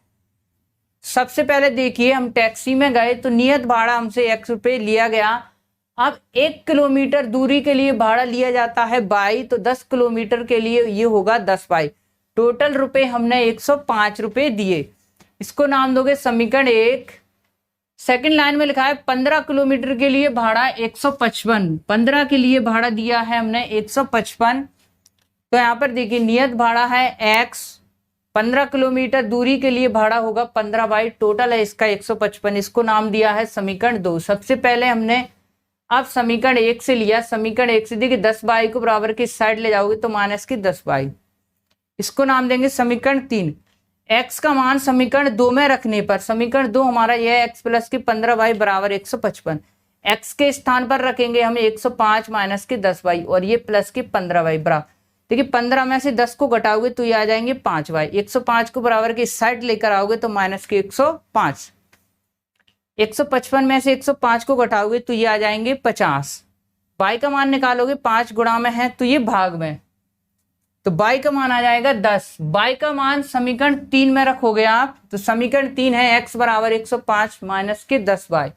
सबसे पहले देखिए हम टैक्सी में गए तो नियत भाड़ा हमसे x रुपये लिया गया। अब 1 किलोमीटर दूरी के लिए भाड़ा लिया जाता है बाई, तो 10 किलोमीटर के लिए ये होगा 10 बाई। टोटल रुपए हमने 105 रुपये दिए। इसको नाम दोगे समीकरण 1। सेकंड लाइन में लिखा है 15 किलोमीटर के लिए भाड़ा 155। 15 के लिए भाड़ा दिया है हमने 155। तो यहाँ पर देखिए नियत भाड़ा है x, 15 किलोमीटर दूरी के लिए भाड़ा होगा 15 बाई, टोटल है इसका 155। इसको नाम दिया है समीकरण 2। सबसे पहले हमने अब समीकरण 1 से लिया। समीकरण 1 से देखिए 10 बाई को बराबर की साइड ले जाओगे तो माइनस की 10 बाई। इसको नाम देंगे समीकरण 3। x का मान समीकरण 2 में रखने पर समीकरण 2 हमारा यह है x प्लस की 15 बाई बराबर 155। x के स्थान पर रखेंगे हमें 105 माइनस की 10 बाई और ये प्लस की 15 बाई बराबर। देखिए 15 में से 10 को घटाओगे तो ये आ जाएंगे 5 बाई। 105 को बराबर की साइड लेकर आओगे तो माइनस की 105। 155 में से 105 को घटाओगे तो ये आ जाएंगे 50। बाई का मान निकालोगे 5 गुणा में है तो ये भाग में, तो बाई का मान आ जाएगा 10। बाई का मान समीकरण 3 में रखोगे आप, तो समीकरण 3 है x बराबर 105 माइनस के 10 बाई।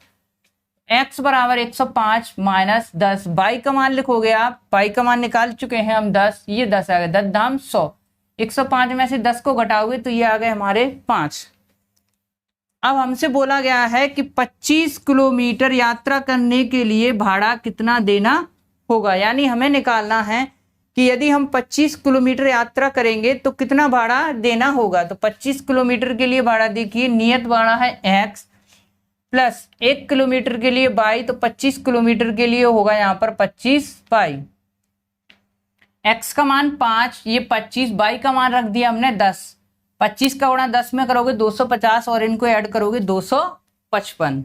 x बराबर 105 माइनस 10, बाई का मान लिखोगे आप। बाई का मान निकाल चुके हैं हम 10, ये 10 आ गया, 10 दाम 100। 105 में से 10 को घटाओगे तो ये आ गए हमारे 5। अब हमसे बोला गया है कि 25 किलोमीटर यात्रा करने के लिए भाड़ा कितना देना होगा, यानी हमें निकालना है कि यदि हम 25 किलोमीटर यात्रा करेंगे तो कितना भाड़ा देना होगा। तो 25 किलोमीटर के लिए भाड़ा देखिए नियत भाड़ा है x प्लस 1 किलोमीटर के लिए बाई, तो 25 किलोमीटर के लिए होगा यहाँ पर 25 बाई। x का मान 5, ये 25, बाई का मान रख दिया हमने 10। 25 का गुणा 10 में करोगे 250 और इनको ऐड करोगे 255।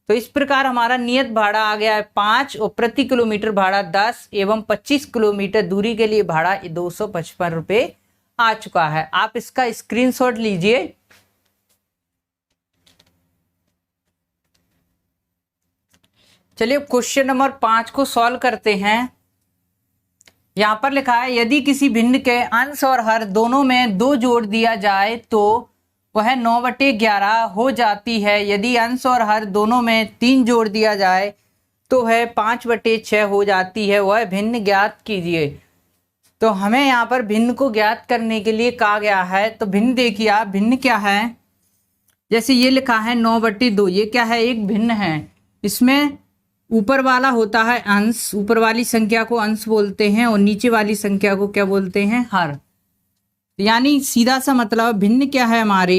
तो इस प्रकार हमारा नियत भाड़ा आ गया है 5 और प्रति किलोमीटर भाड़ा 10 एवं 25 किलोमीटर दूरी के लिए भाड़ा 255 रुपये आ चुका है। आप इसका स्क्रीनशॉट लीजिए। चलिए क्वेश्चन नंबर 5 को सॉल्व करते हैं। यहां पर लिखा है यदि किसी भिन्न के अंश और हर दोनों में 2 जोड़ दिया जाए तो वह 9/11 हो जाती है। यदि अंश और हर दोनों में 3 जोड़ दिया जाए तो वह 5/6 हो जाती है। वह भिन्न ज्ञात कीजिए। तो हमें यहाँ पर भिन्न को ज्ञात करने के लिए कहा गया है। तो भिन्न देखिए आप, भिन्न क्या है, जैसे ये लिखा है 9/2, ये क्या है, एक भिन्न है। इसमें ऊपर वाला होता है अंश, ऊपर वाली संख्या को अंश बोलते हैं और नीचे वाली संख्या को क्या बोलते हैं, हर। यानी सीधा सा मतलब भिन्न क्या है हमारे,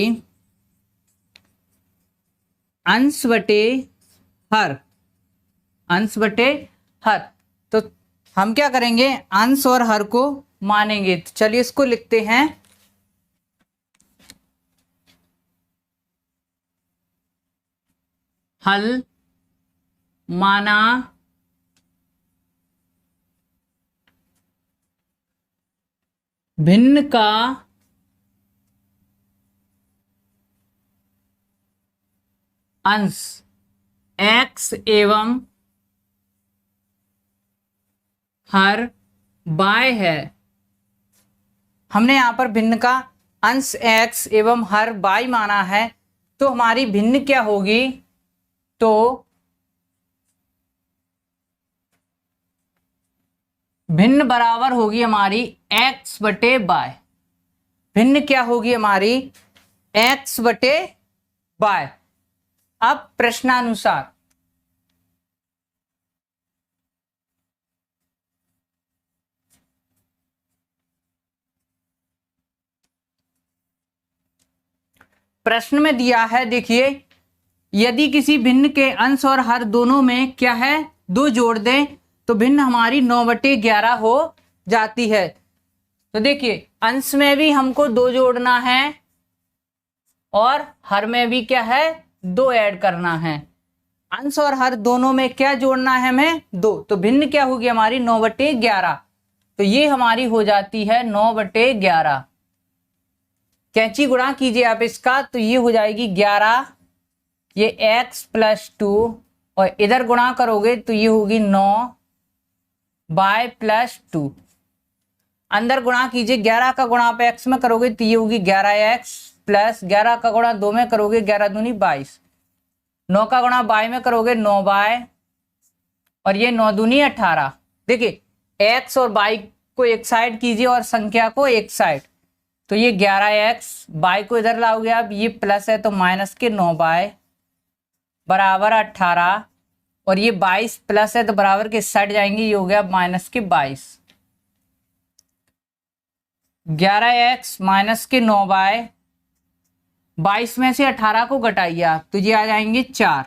अंश बटे हर, अंश बटे हर। तो हम क्या करेंगे, अंश और हर को मानेंगे। तो चलिए इसको लिखते हैं। हल माना भिन्न का अंश x एवं हर y है। हमने यहां पर भिन्न का अंश x एवं हर y माना है। तो हमारी भिन्न क्या होगी, तो भिन्न बराबर होगी हमारी x बटे बाय। भिन्न क्या होगी हमारी, x बटे बाय। अब प्रश्नानुसार प्रश्न में दिया है, देखिए यदि किसी भिन्न के अंश और हर दोनों में क्या है, 2 जोड़ दें तो भिन्न हमारी 9/11 हो जाती है। तो देखिए अंश में भी हमको 2 जोड़ना है और हर में भी क्या है, 2 ऐड करना है। अंश और हर दोनों में क्या जोड़ना है हमें, 2। तो भिन्न क्या होगी हमारी 9/11। तो ये हमारी हो जाती है 9/11। कैंची गुणा कीजिए आप इसका, तो ये हो जाएगी 11, ये x + 2 और इधर गुणा करोगे तो ये होगी 9 बाय प्लस 2। अंदर गुणा कीजिए, 11 का गुणा आप x में करोगे तो ये होगी 11x प्लस 11 का गुणा 2 में करोगे 11 दूनी 22। 9 का गुणा y में करोगे 9y और ये 9 दूनी 18। देखिए x और y को एक साइड कीजिए और संख्या को एक साइड, तो ये 11x, y को इधर लाओगे आप, ये प्लस है तो माइनस के 9y बराबर 18 और ये 22 प्लस है तो बराबर के साइड जाएंगे, ये हो गया माइनस के 22। 11x माइनस के 9y, 22 में से 18 को घटाइए आप तो ये आ जाएंगे 4।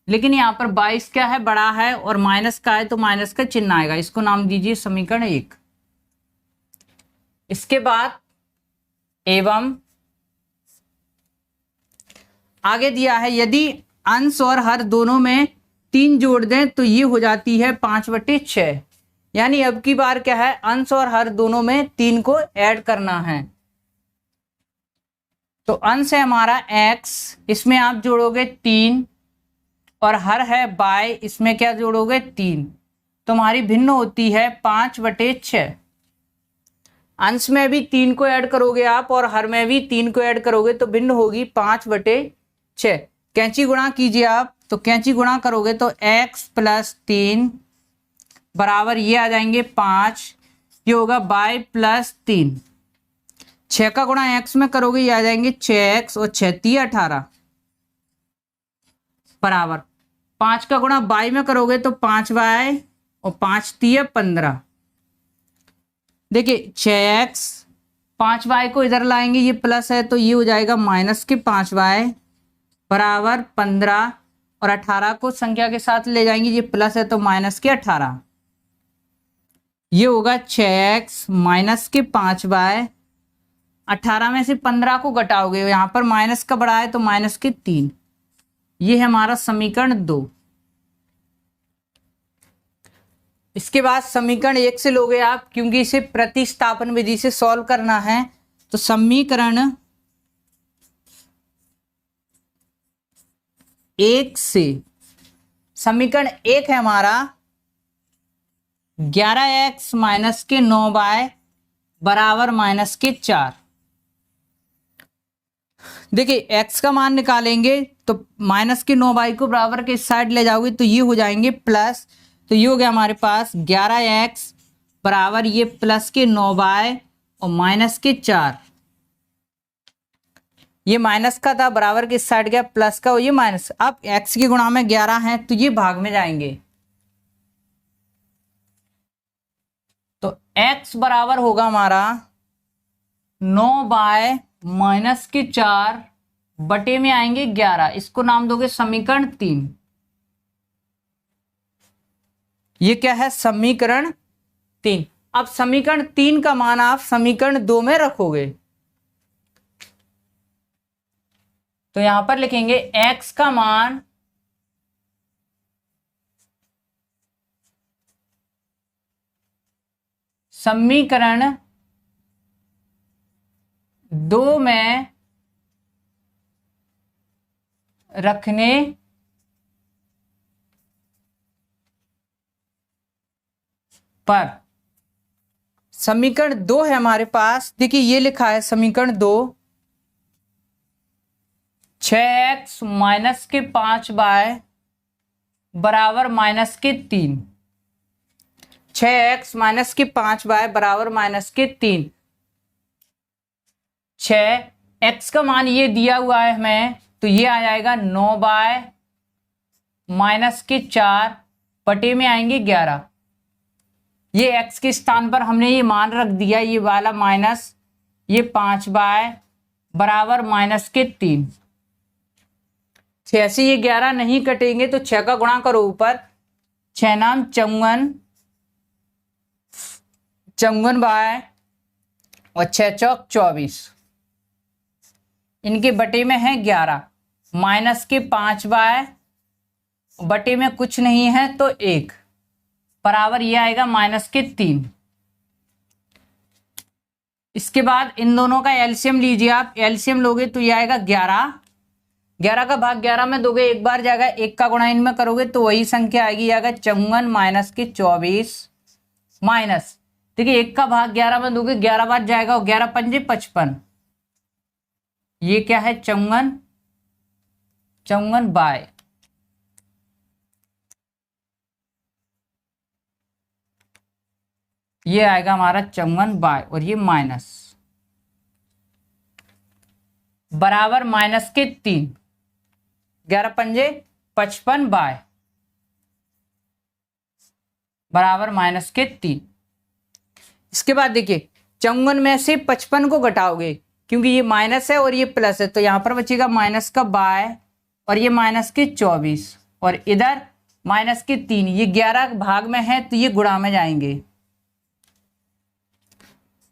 लेकिन यहाँ पर 22 क्या है, बड़ा है और माइनस का है तो माइनस का चिन्ह आएगा, इसको नाम दीजिए समीकरण 1। इसके बाद एवं आगे दिया है यदि अंश और हर दोनों में 3 जोड़ दें तो ये हो जाती है 5/6। यानी अब की बार क्या है, अंश और हर दोनों में 3 को ऐड करना है। तो अंश है हमारा x, इसमें आप जोड़ोगे 3 और हर है y, इसमें क्या जोड़ोगे 3, तो हमारी भिन्न होती है 5/6। अंश में भी 3 को ऐड करोगे आप और हर में भी 3 को ऐड करोगे तो भिन्न होगी 5/6। कैंची गुणा कीजिए आप, तो कैंची गुणा करोगे तो x प्लस 3 बराबर ये आ जाएंगे 5, ये होगा y प्लस 3। 6 का गुणा x में करोगे ये आ जाएंगे 6x और 6 3 18 बराबर 5 का गुणा y में करोगे तो 5y और 5 3 15। देखिए 6x, 5y को इधर लाएंगे, ये प्लस है तो ये हो जाएगा माइनस के 5y बराबर 15 और 18 को संख्या के साथ ले जाएंगे, ये प्लस है तो माइनस के 18। ये होगा 6x माइनस के 5y, 18 में से 15 को घटाओगे, यहां पर माइनस का बड़ा है तो माइनस के 3। ये है हमारा समीकरण 2। इसके बाद समीकरण 1 से लोगे आप, क्योंकि इसे प्रतिस्थापन विधि से सॉल्व करना है, तो समीकरण 1 से, समीकरण 1 है हमारा 11x माइनस के 9y बराबर माइनस के 4। देखिए x का मान निकालेंगे तो माइनस के 9y को बराबर के साइड ले जाओगे तो ये हो जाएंगे प्लस, तो ये हो गया हमारे पास 11x बराबर ये प्लस के 9y और माइनस के 4। ये माइनस का था, बराबर के साइड गया प्लस का और ये माइनस। अब x के गुणा में 11 है तो ये भाग में जाएंगे, तो x बराबर होगा हमारा 9y माइनस के 4 बटे में आएंगे 11। इसको नाम दोगे समीकरण 3। ये क्या है, समीकरण 3। अब समीकरण 3 का मान आप समीकरण 2 में रखोगे, तो यहां पर लिखेंगे x का मान समीकरण 2 में रखने पर, समीकरण 2 है हमारे पास। देखिए ये लिखा है समीकरण 2, 6x माइनस के 5y बराबर माइनस के 3। 6x माइनस के 5y बराबर माइनस के 3। 6x का मान ये दिया हुआ है हमें, तो ये आ जाएगा 9y माइनस के 4 बटे में आएंगे 11। ये x के स्थान पर हमने ये मान रख दिया, ये वाला माइनस, ये 5y बराबर माइनस के 3। 6 से ये 11 नहीं कटेंगे तो 6 का गुणा करो ऊपर, 6 नाम 54, 54y और 6 चौक 24, इनके बटे में है 11। माइनस के 5y बटे में कुछ नहीं है तो 1 बराबर ये आएगा माइनस के 3। इसके बाद इन दोनों का एलसीएम लीजिए आप, एलसीएम लोगे तो ये आएगा 11। 11 का भाग 11 में दोगे, एक बार जाएगा, 1 का गुणा इनमें करोगे तो वही संख्या आएगी, आएगा 54 माइनस के 24 माइनस, देखिए 1 का भाग 11 में दोगे 11 बार जाएगा और 11 पंजे 55। ये क्या है? 54, 54 बाय, ये आएगा हमारा 54 बाय, और ये माइनस बराबर माइनस के 3, 11 पंजे 55 बाय बराबर माइनस के 3। इसके बाद देखिए 54 में से 55 को घटाओगे, क्योंकि ये माइनस है और ये प्लस है, तो यहां पर बचेगा माइनस का बाय, और ये माइनस के 24, और इधर माइनस के 3। ये 11 भाग में है तो ये गुणा में जाएंगे।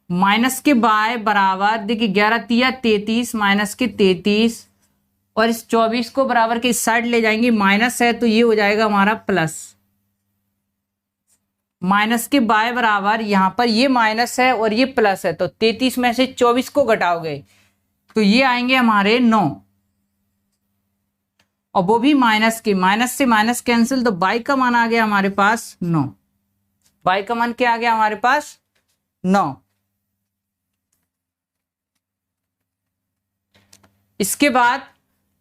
माइनस के बाय बराबर, देखिए 11 तिया 33, माइनस के 33, और इस 24 को बराबर के इस साइड ले जाएंगे, माइनस है तो ये हो जाएगा हमारा प्लस। माइनस के बाय बराबर, यहां पर ये माइनस है और ये प्लस है, तो 33 में से 24 को घटाओगे तो ये आएंगे हमारे 9, और वो भी माइनस के, माइनस से माइनस कैंसिल, तो बाई का मान आ गया हमारे पास 9। बाई का मान क्या आ गया हमारे पास? 9। इसके बाद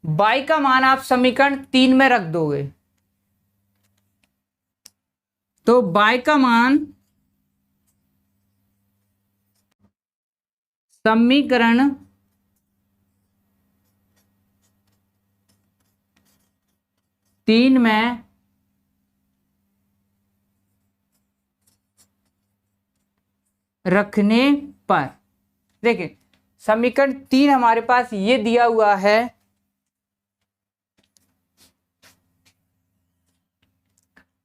बाई का मान आप समीकरण 3 में रख दोगे, तो बाई का मान समीकरण 3 में रखने पर, देखिए समीकरण 3 हमारे पास ये दिया हुआ है,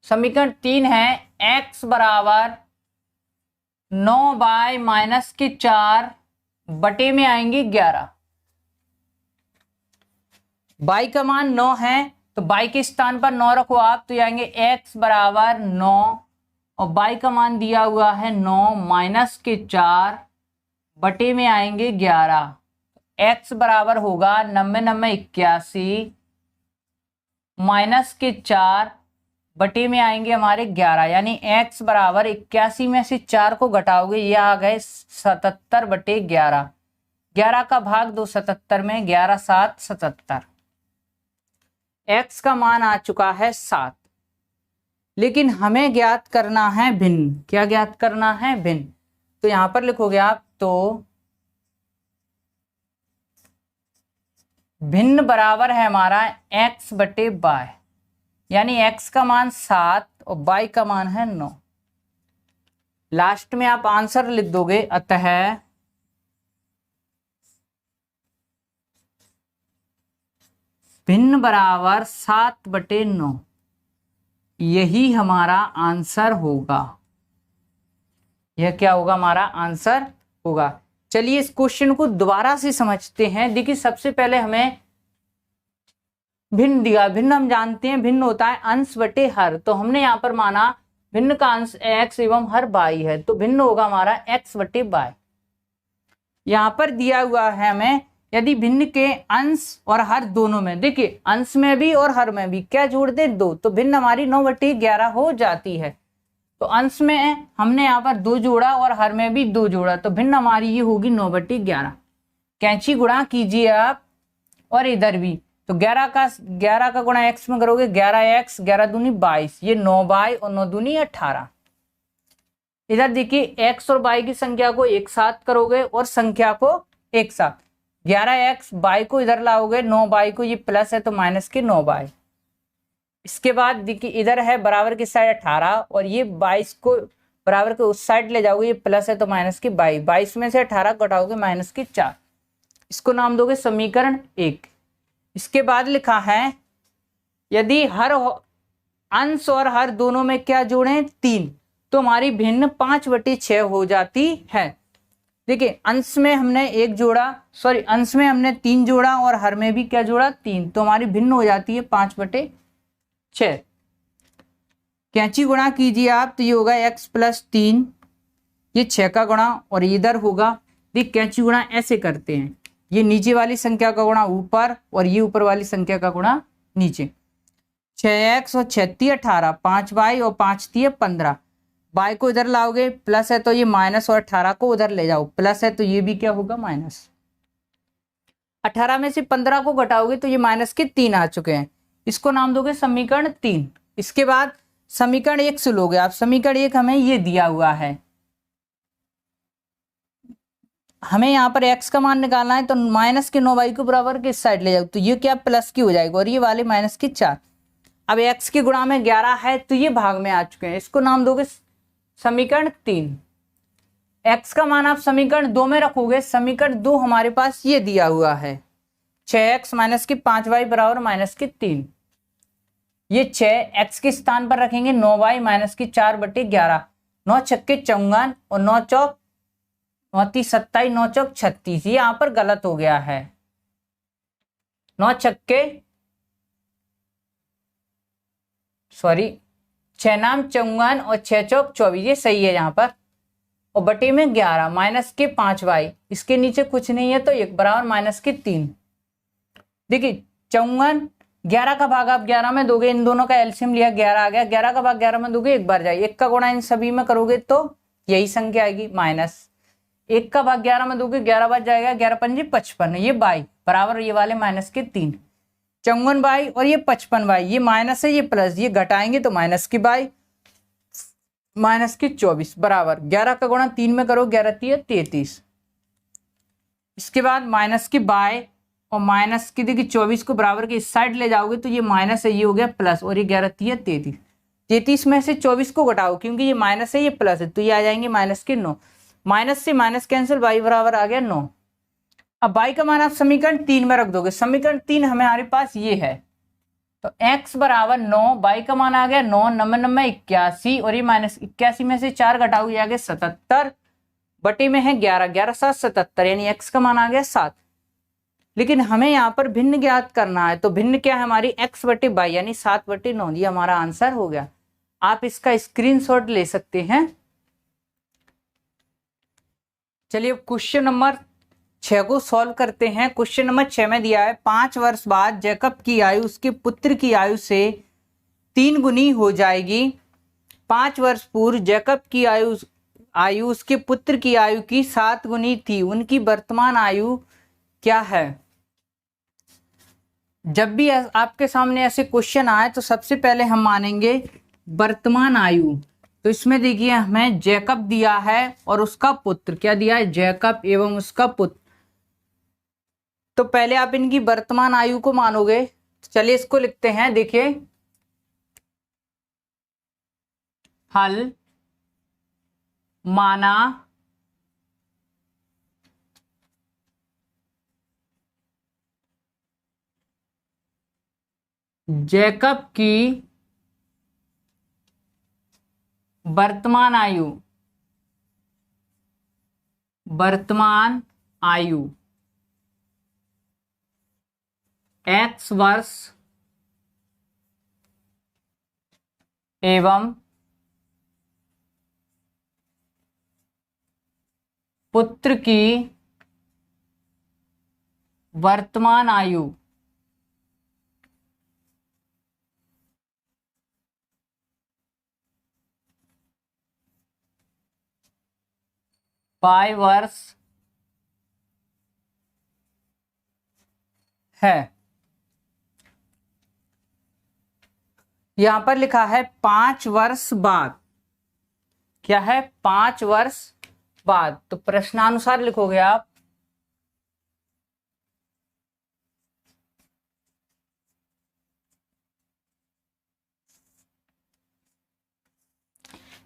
समीकरण 3 है x बराबर 9 बाय माइनस के 4 बटे में आएंगे 11। बाई का मान 9 है, तो बाई के स्थान पर 9 रखो आप, तो आएंगे x बराबर 9, और बाई का मान दिया हुआ है 9 माइनस के 4 बटे में आएंगे 11। x बराबर होगा 90 90 81 माइनस के 4 बटे में आएंगे हमारे 11, यानी x बराबर 81 में से 4 को घटाओगे, ये आ गए 77 बटे 11। 11 का भाग 2 77 में, 11 7 77। x का मान आ चुका है 7, लेकिन हमें ज्ञात करना है भिन्न। क्या ज्ञात करना है? भिन्न। तो यहां पर लिखोगे आप, तो भिन्न बराबर है हमारा x बटे बाय, यानी x का मान 7 और बाई का मान है 9। लास्ट में आप आंसर लिख दोगे, अतः भिन्न बराबर 7 बटे 9, यही हमारा आंसर होगा। यह क्या होगा? हमारा आंसर होगा। चलिए इस क्वेश्चन को दोबारा से समझते हैं। देखिए सबसे पहले हमें भिन्न दिया, भिन्न हम जानते हैं भिन्न होता है अंश बटे हर, तो हमने यहाँ पर माना भिन्न का अंश x एवं हर बाई है, तो भिन्न होगा हमारा x बटे बाई। यहाँ पर दिया हुआ है हमें, यदि भिन्न के अंश और हर दोनों में, देखिए अंश में भी और हर में भी क्या जोड़ दे? 2, तो भिन्न हमारी 9 बटे 11 हो जाती है। तो अंश में हमने यहाँ पर 2 जोड़ा और हर में भी 2 जोड़ा, तो भिन्न हमारी ये होगी 9 बटे 11। कैंची गुणा कीजिए आप, और इधर भी, तो 11 का गुणा x में करोगे, 11x 11 दूनी 22, ये 9 बाई और 9 दूनी 18। इधर देखिए x और बाई की संख्या को एक साथ करोगे और संख्या को एक साथ, 11x बाई को इधर लाओगे, 9 बाई को, ये प्लस है तो माइनस के 9 बाई। इसके बाद देखिए इधर है बराबर की साइड 18, और ये 22 को बराबर के उस साइड ले जाओगे, ये प्लस है तो माइनस की 22। 22 में से 18 घटाओगे माइनस की 4, इसको नाम दोगे समीकरण 1। इसके बाद लिखा है यदि हर अंश और हर दोनों में क्या जोड़े? 3, तो हमारी भिन्न 5 बटे 6 हो जाती है। देखिए अंश में हमने 1 जोड़ा, सॉरी अंश में हमने 3 जोड़ा और हर में भी क्या जोड़ा? 3, तो हमारी भिन्न हो जाती है 5 बटे 6। कैंची गुणा कीजिए आप, तो ये होगा x प्लस 3, ये 6 का गुणा, और इधर होगा, देख कैंची गुणा ऐसे करते हैं, ये नीचे वाली संख्या का गुणा ऊपर और ये ऊपर वाली संख्या का गुणा नीचे। 6x और 6 18, 5 बाई और 5 3 15, y को इधर लाओगे प्लस है तो ये माइनस, और 18 को उधर ले जाओ प्लस है तो ये भी क्या होगा माइनस। 18 में से 15 को घटाओगे तो ये माइनस के 3 आ चुके हैं, इसको नाम दोगे समीकरण 3। इसके बाद समीकरण 1 से लोगे आप, समीकरण 1 हमें ये दिया हुआ है, हमें यहाँ पर x का मान निकालना है तो माइनस के 9y को बराबर के इस साइड ले जाओ तो ये क्या प्लस की हो जाएगी, और ये वाले माइनस के 4। अब x के गुणा में 11 है तो ये भाग में आ चुके हैं, इसको नाम दोगे समीकरण 3। x का मान आप समीकरण 2 में रखोगे, समीकरण 2 हमारे पास ये दिया हुआ है 6x माइनस के 5y बराबर माइनस के 3। ये 6 x के स्थान पर रखेंगे 9y माइनस के 4/11, 9 छक्के 54 और 9 चौक 29 27, 9 चौक 36। ये यहां पर गलत हो गया है, 9 छक्के 6 नाम 54 और 6 चौक 24, ये सही है यहाँ पर। और बटे में 11 माइनस के 5y, इसके नीचे कुछ नहीं है तो 1 बराबर माइनस के 3। देखिए 54, 11 का भाग आप 11 में दोगे, इन दोनों का एलसीएम लिया 11 आ गया, 11 का भाग 11 में दोगे 1 बार जाए, 1 का गुणा इन सभी में करोगे तो यही संख्या आएगी माइनस। 1 का भाग 11 में दोगे 11 बार जाएगा, 11 पंजे 55, ये बाई बराबर ये वाले माइनस के 3। 54 बाई और ये 55 बाई, ये माइनस है ये प्लस, ये घटाएंगे तो माइनस की बाई माइनस की 24 बराबर 11 का गुणा 3 में करो, 11 3 33। इसके बाद माइनस की बाई और माइनस की देखिए 24 को बराबर के इस साइड ले जाओगे तो ये माइनस है ये हो गया प्लस, और ये 11 3 33। 33 में से 24 को घटाओ क्योंकि ये माइनस है ये प्लस है तो ये आ जाएंगे माइनस के 9, माइनस से माइनस कैंसिल, y बराबर आ गया 9। अब y का मान आप समीकरण 3 में रख दोगे, समीकरण 3 हमारे पास ये है तो x बराबर 9, y का मान आ गया 9, 9 9 81 और ये माइनस 81 में से 4 घटाओ ये आ गया 77 बटे में है 11, 11 7 77, यानी x का मान आ गया 7। लेकिन हमें यहाँ पर भिन्न ज्ञात करना है तो भिन्न क्या है हमारी x बटे y यानी 7 बटे 9, ये हमारा आंसर हो गया। आप इसका स्क्रीनशॉट ले सकते हैं। चलिए क्वेश्चन नंबर 6 को सॉल्व करते हैं। क्वेश्चन नंबर 6 में दिया है 5 वर्ष बाद जैकब की आयु उसके पुत्र की आयु से 3 गुनी हो जाएगी। 5 वर्ष पूर्व जैकब की आयु उसके पुत्र की आयु की 7 गुनी थी, उनकी वर्तमान आयु क्या है। जब भी आपके सामने ऐसे क्वेश्चन आए तो सबसे पहले हम मानेंगे वर्तमान आयु। तो इसमें देखिए हमें जैकब दिया है और उसका पुत्र क्या दिया है, जैकब एवं उसका पुत्र। तो पहले आप इनकी वर्तमान आयु को मानोगे। चलिए इसको लिखते हैं, देखिए हल माना जैकब की वर्तमान आयु x वर्ष एवं पुत्र की वर्तमान आयु y वर्ष है। यहां पर लिखा है 5 वर्ष बाद, क्या है 5 वर्ष बाद। तो प्रश्नानुसार लिखोगे आप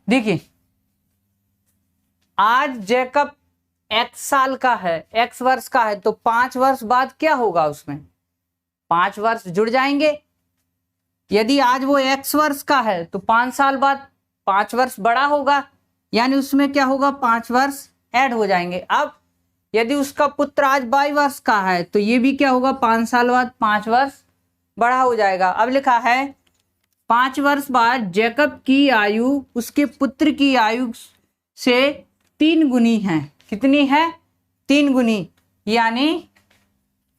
देखिए आज जैकब x साल का है, x वर्ष का है, तो 5 वर्ष बाद क्या होगा, उसमें 5 वर्ष जुड़ जाएंगे। यदि आज वो x वर्ष का है तो 5 साल बाद 5 वर्ष बड़ा होगा, यानी उसमें क्या होगा 5 वर्ष ऐड हो जाएंगे। अब यदि उसका पुत्र आज 22 वर्ष का है तो ये भी क्या होगा 5 साल बाद 5 वर्ष बड़ा हो जाएगा। अब लिखा है 5 वर्ष बाद जैकब की आयु उसके पुत्र की आयु से 3 गुनी है। कितनी है 3 गुनी, यानी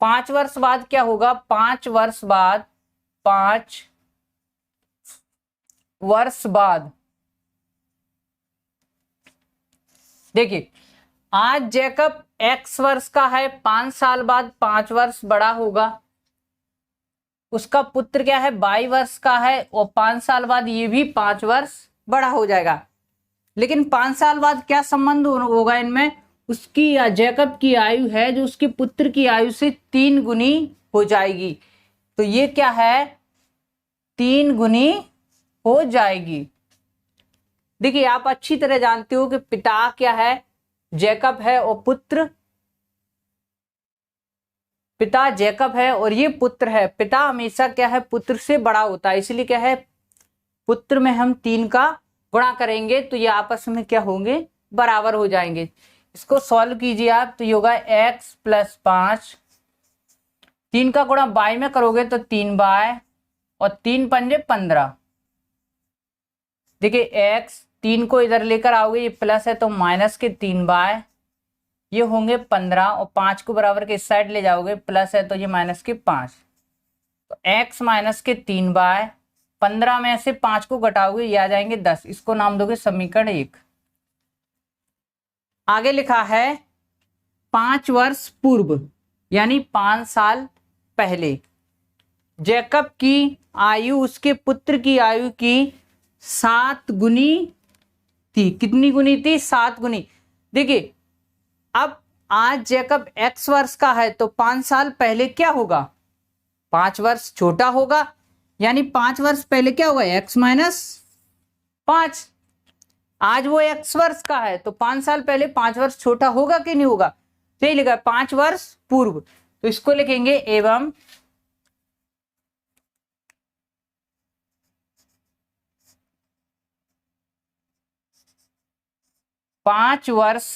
5 वर्ष बाद क्या होगा 5 वर्ष बाद 5 वर्ष बाद देखिए आज जैकब x वर्ष का है, 5 साल बाद 5 वर्ष बड़ा होगा। उसका पुत्र क्या है, 22 वर्ष का है और 5 साल बाद ये भी 5 वर्ष बड़ा हो जाएगा। लेकिन 5 साल बाद क्या संबंध होगा इनमें, उसकी या जैकब की आयु है जो उसके पुत्र की आयु से 3 गुनी हो जाएगी। तो ये क्या है, 3 गुनी हो जाएगी। देखिए आप अच्छी तरह जानते हो कि पिता क्या है, जैकब है और पुत्र, पिता जैकब है और ये पुत्र है। पिता हमेशा क्या है, पुत्र से बड़ा होता है, इसलिए क्या है, पुत्र में हम 3 का गुणा करेंगे तो ये आपस में क्या होंगे, बराबर हो जाएंगे। इसको सॉल्व कीजिए आप, तो ये होगा x + 5, 3 का गुणा बाई में करोगे तो 3 बाय और 3 पंजे 15। देखिए x 3 को इधर लेकर आओगे, ये प्लस है तो माइनस के 3 बाय, ये होंगे 15 और 5 को बराबर के इस साइड ले जाओगे, प्लस है तो ये माइनस के 5। तो x माइनस के 3 बाय 15 में से 5 को घटाओगे, ये आ जाएंगे 10। इसको नाम दोगे समीकरण 1। आगे लिखा है 5 वर्ष पूर्व, यानी 5 साल पहले जैकब की आयु उसके पुत्र की आयु की 7 गुनी थी। कितनी गुनी थी, 7 गुनी। देखिए अब आज जैकब x वर्ष का है तो 5 साल पहले क्या होगा, 5 वर्ष छोटा होगा, यानी 5 वर्ष पहले क्या होगा, x - 5। आज वो x वर्ष का है तो 5 साल पहले 5 वर्ष छोटा होगा कि नहीं होगा, तो ये लिखा 5 वर्ष पूर्व। तो इसको लिखेंगे एवं 5 वर्ष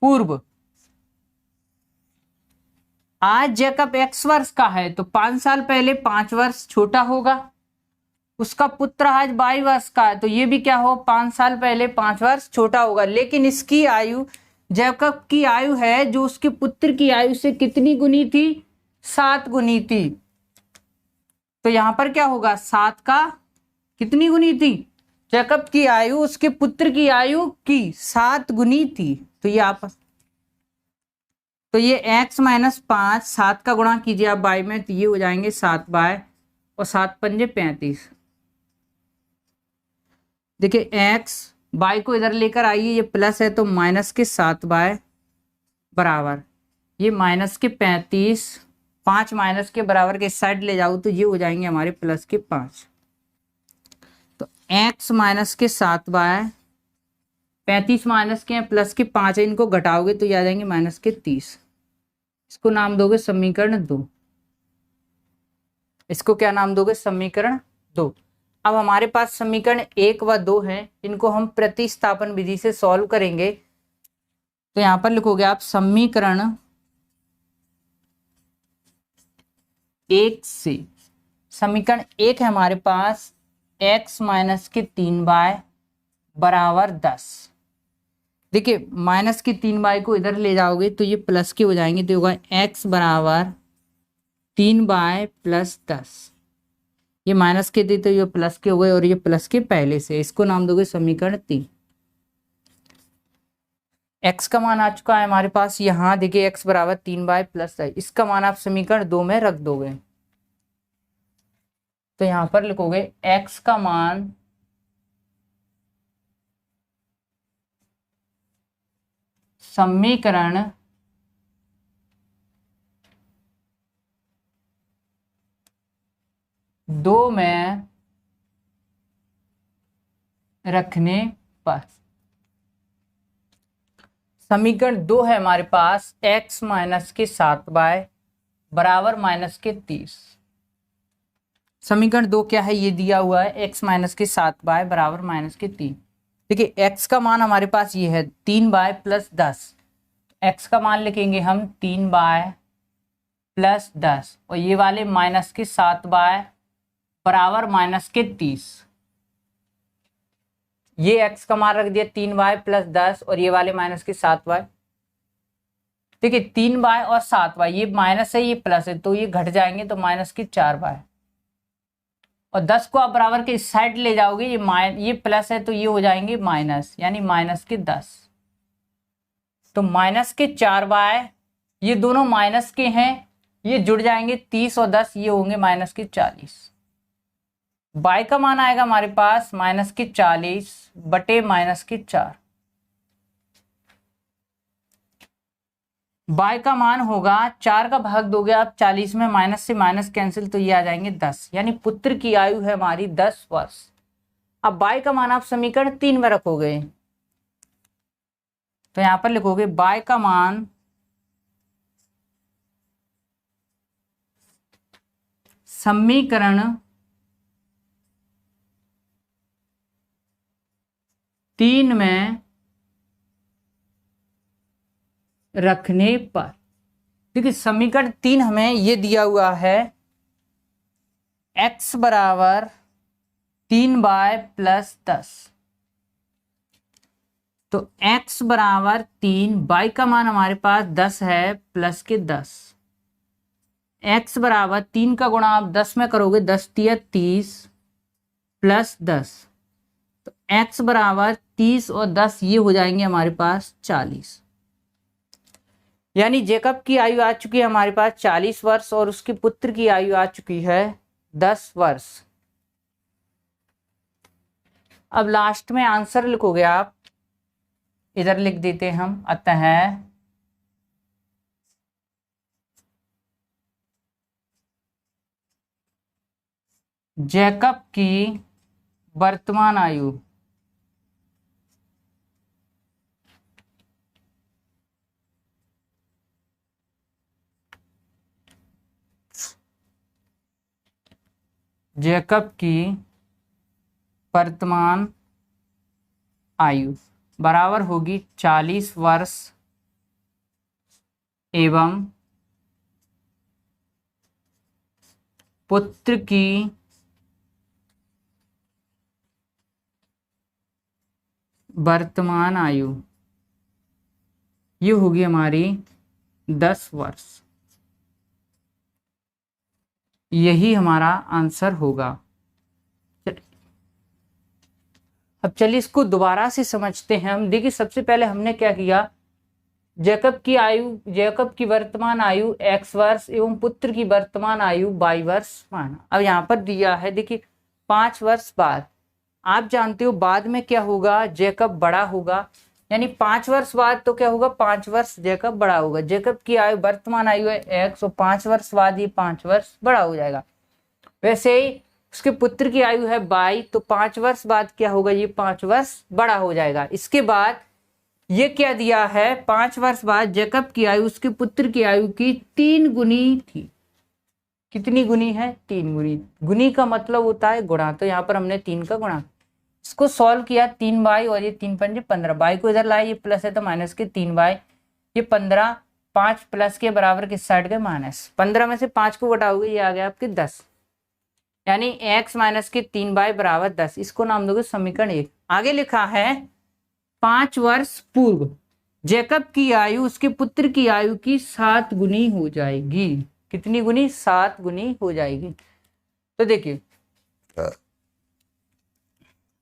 पूर्व। आज जैकब x वर्ष का है तो 5 साल पहले 5 वर्ष छोटा होगा। उसका पुत्र आज 22 वर्ष का है तो ये भी क्या हो, 5 साल पहले 5 वर्ष छोटा होगा। लेकिन इसकी आयु, जैकब की आयु है जो उसके पुत्र की आयु से कितनी गुनी थी, 7 गुनी थी। तो यहां पर क्या होगा, 7 का कितनी गुनी थी, जैकब की आयु उसके पुत्र की आयु की 7 गुनी थी। तो ये आप, तो ये x - 5, 7 का गुणा कीजिए आप बाई में, तो ये हो जाएंगे 7 बाय और 7 पंजे 35। देखिए x बाई को इधर लेकर आइए, ये प्लस है तो माइनस के 7 बाय बराबर ये माइनस के 35, 5 माइनस के बराबर के साइड ले जाओ तो ये हो जाएंगे हमारे प्लस के 5। तो x माइनस के 7 बाय 35 माइनस के प्लस के 5 है, इनको घटाओगे तो ये आ जाएंगे माइनस के 30। इसको नाम दोगे समीकरण 2। इसको क्या नाम दोगे, समीकरण 2। अब हमारे पास समीकरण 1 व 2 हैं, इनको हम प्रतिस्थापन विधि से सॉल्व करेंगे। तो यहां पर लिखोगे आप समीकरण 1 से, समीकरण 1 है हमारे पास x माइनस के 3 बाय बराबर 10। देखिए माइनस के 3 बाय को इधर ले जाओगे तो ये प्लस के हो जाएंगे, तो होगा x बराबर 3 बाय प्लस 10। ये माइनस के थे तो ये प्लस के हो गए और ये प्लस के पहले से, इसको नाम दोगे समीकरण 3। x का मान आ चुका है हमारे पास यहाँ, देखिए x बराबर 3 बाय प्लस 10, इसका मान आप समीकरण 2 में रख दोगे। तो यहां पर लिखोगे x का मान समीकरण 2 में रखने पर, समीकरण 2 है हमारे पास x माइनस के 7 बाय बराबर माइनस के 30। समीकरण 2 क्या है, ये दिया हुआ है x माइनस के 7 बाय बराबर माइनस के 3। देखिए x का मान हमारे पास ये है 3 बाय प्लस 10, x का मान लिखेंगे हम 3 बाय प्लस 10 और ये वाले माइनस के 7 बाय बराबर माइनस के 30। ये x का मान रख दिया 3 बाय प्लस 10 और ये वाले माइनस के 7 बाय। देखिए 3 बाय और 7 बाय, ये माइनस है ये प्लस है तो ये घट जाएंगे तो माइनस के 4 बाय। और 10 को आप बराबर के इस साइड ले जाओगे, ये प्लस है तो ये हो जाएंगे माइनस, यानी माइनस के 10। तो माइनस के 4y, ये दोनों माइनस के हैं, ये जुड़ जाएंगे 30 और 10, ये होंगे माइनस के 40। y का मान आएगा हमारे पास माइनस के 40 बटे माइनस के 4। y का मान होगा 4 का भाग दोगे आप 40 में, माइनस से माइनस कैंसिल, तो ये आ जाएंगे 10, यानी पुत्र की आयु है हमारी 10 वर्ष। अब y का मान आप समीकरण 3 में रखोगे, तो यहां पर लिखोगे y का मान समीकरण 3 में रखने पर, देखिए समीकरण 3 हमें ये दिया हुआ है x बराबर 3y प्लस 10। तो x बराबर 3, y का मान हमारे पास 10 है प्लस के 10। x बराबर 3 का गुणा आप 10 में करोगे, 10 तिया 30 प्लस 10, तो x बराबर 30 और 10 ये हो जाएंगे हमारे पास 40। यानी जेकब की आयु आ चुकी है हमारे पास 40 वर्ष और उसके पुत्र की आयु आ चुकी है 10 वर्ष। अब लास्ट में आंसर लिखोगे आप, इधर लिख देते हैं हम, अतः जेकब की वर्तमान आयु जेकब की वर्तमान आयु बराबर होगी 40 वर्ष एवं पुत्र की वर्तमान आयु ये होगी हमारी 10 वर्ष। यही हमारा आंसर होगा। अब चलिए इसको दोबारा से समझते हैं हम। देखिए सबसे पहले हमने क्या किया, जेकब की वर्तमान आयु x वर्ष एवं पुत्र की वर्तमान आयु y वर्ष माना। अब यहाँ पर दिया है देखिए 5 वर्ष बाद, आप जानते हो बाद में क्या होगा, जेकब बड़ा होगा, यानी 5 वर्ष बाद तो क्या होगा, 5 वर्ष जेकब बड़ा होगा। जेकब की आयु वर्तमान आयु है x और 5 वर्ष बाद ये 5 वर्ष बड़ा हो जाएगा। वैसे ही उसके पुत्र की आयु है y, तो 5 वर्ष बाद क्या होगा, ये 5 वर्ष बड़ा हो जाएगा। इसके बाद ये क्या दिया है, 5 वर्ष बाद जेकब की आयु उसके पुत्र की आयु की 3 गुनी थी। कितनी गुनी है, 3 गुनी। गुनी का मतलब होता है गुणा, तो यहाँ पर हमने 3 का गुणा, इसको सॉल्व किया 3y और ये 3 पंजे 15, y को इधर लाए, ये प्लस है तो माइनस के 3y, ये 15, 5 प्लस के बराबर किस साइड के माइनस, 15 में से 5 को घटाओगे ये आ गया आपके 10, यानी x माइनस के 3y बराबर 10। इसको नाम दोगे समीकरण 1। आगे लिखा है 5 वर्ष पूर्व जेकब की आयु उसके पुत्र की आयु की 7 गुनी हो जाएगी। कितनी गुनी, 7 गुनी हो जाएगी। तो देखिए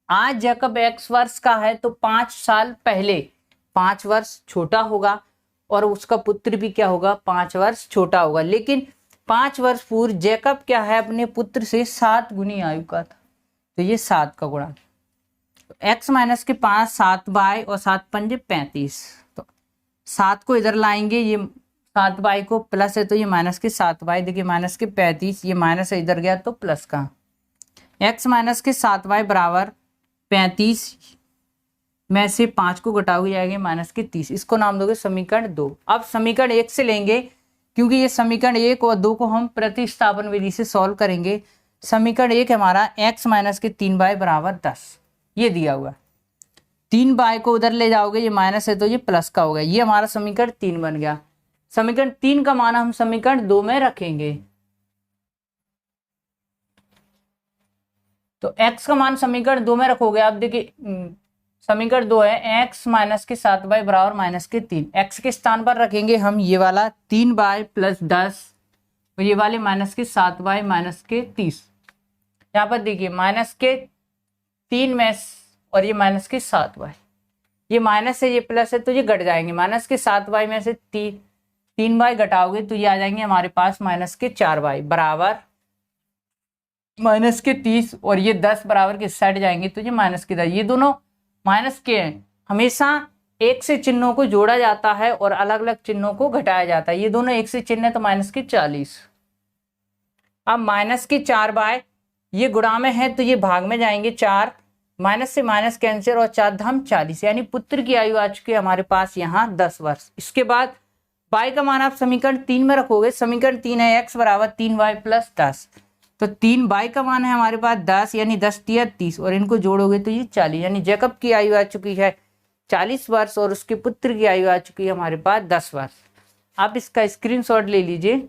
आज जेकब x वर्ष का है, तो 5 साल पहले 5 वर्ष छोटा होगा और उसका पुत्र भी क्या होगा, 5 वर्ष छोटा होगा। लेकिन 5 वर्ष पूर्व जेकब क्या है, अपने पुत्र से 7 गुनी आयु का था, तो ये 7 का गुणा, तो x माइनस के 5 7y और 7 पंजे 35, तो 7 को इधर लाएंगे, ये 7y को प्लस है तो ये माइनस के 7y, देखिए माइनस के 35, ये माइनस है इधर गया तो प्लस का, x माइनस के 7y बराबर 35 में से 5 को घटाओगे जाएंगे माइनस के 30। इसको नाम दोगे समीकरण 2। अब समीकरण 1 से लेंगे, क्योंकि ये समीकरण 1 और 2 को हम प्रतिस्थापन विधि से सॉल्व करेंगे। समीकरण 1 हमारा x माइनस के 3y बराबर 10, ये दिया हुआ। 3y को उधर ले जाओगे, ये माइनस है तो ये प्लस का होगा, ये हमारा समीकरण 3 बन गया। समीकरण 3 का मान हम समीकरण 2 में रखेंगे, तो x का मान समीकरण 2 में रखोगे आप। देखिए समीकरण 2 है x माइनस के 7y बराबर माइनस के 3, x के स्थान पर रखेंगे हम ये वाला 3y प्लस 10 और ये वाले माइनस के 7y माइनस के 30, यहाँ पर देखिए -3 में और ये -7y, ये माइनस है ये प्लस है तो ये घट जाएंगे। -7y में से 3y घटाओगे तो ये आ जाएंगे हमारे पास -4y बराबर -30 और ये 10 बराबर के साइड जाएंगे तो ये -10। ये दोनों माइनस के हैं। हमेशा एक से चिन्हों को जोड़ा जाता है और अलग अलग चिन्हों को घटाया जाता है। ये दोनों एक से चिन्ह है तो -40। अब -4y ये गुणा में है तो ये भाग में जाएंगे 4, माइनस से माइनस कैंसिल और 4 धाम 40, यानी पुत्र की आयु आ चुकी है हमारे पास यहाँ 10 वर्ष। इसके बाद y का मान आप समीकरण 3 में रखोगे। समीकरण 3 है x बराबर 3y + 10, तो 3y का मान है हमारे पास 10, यानी 10 × 30 और इनको जोड़ोगे तो ये 40, यानी जैकब की आयु आ चुकी है 40 वर्ष और उसके पुत्र की आयु आ चुकी है हमारे पास 10 वर्ष। आप इसका स्क्रीनशॉट ले लीजिए।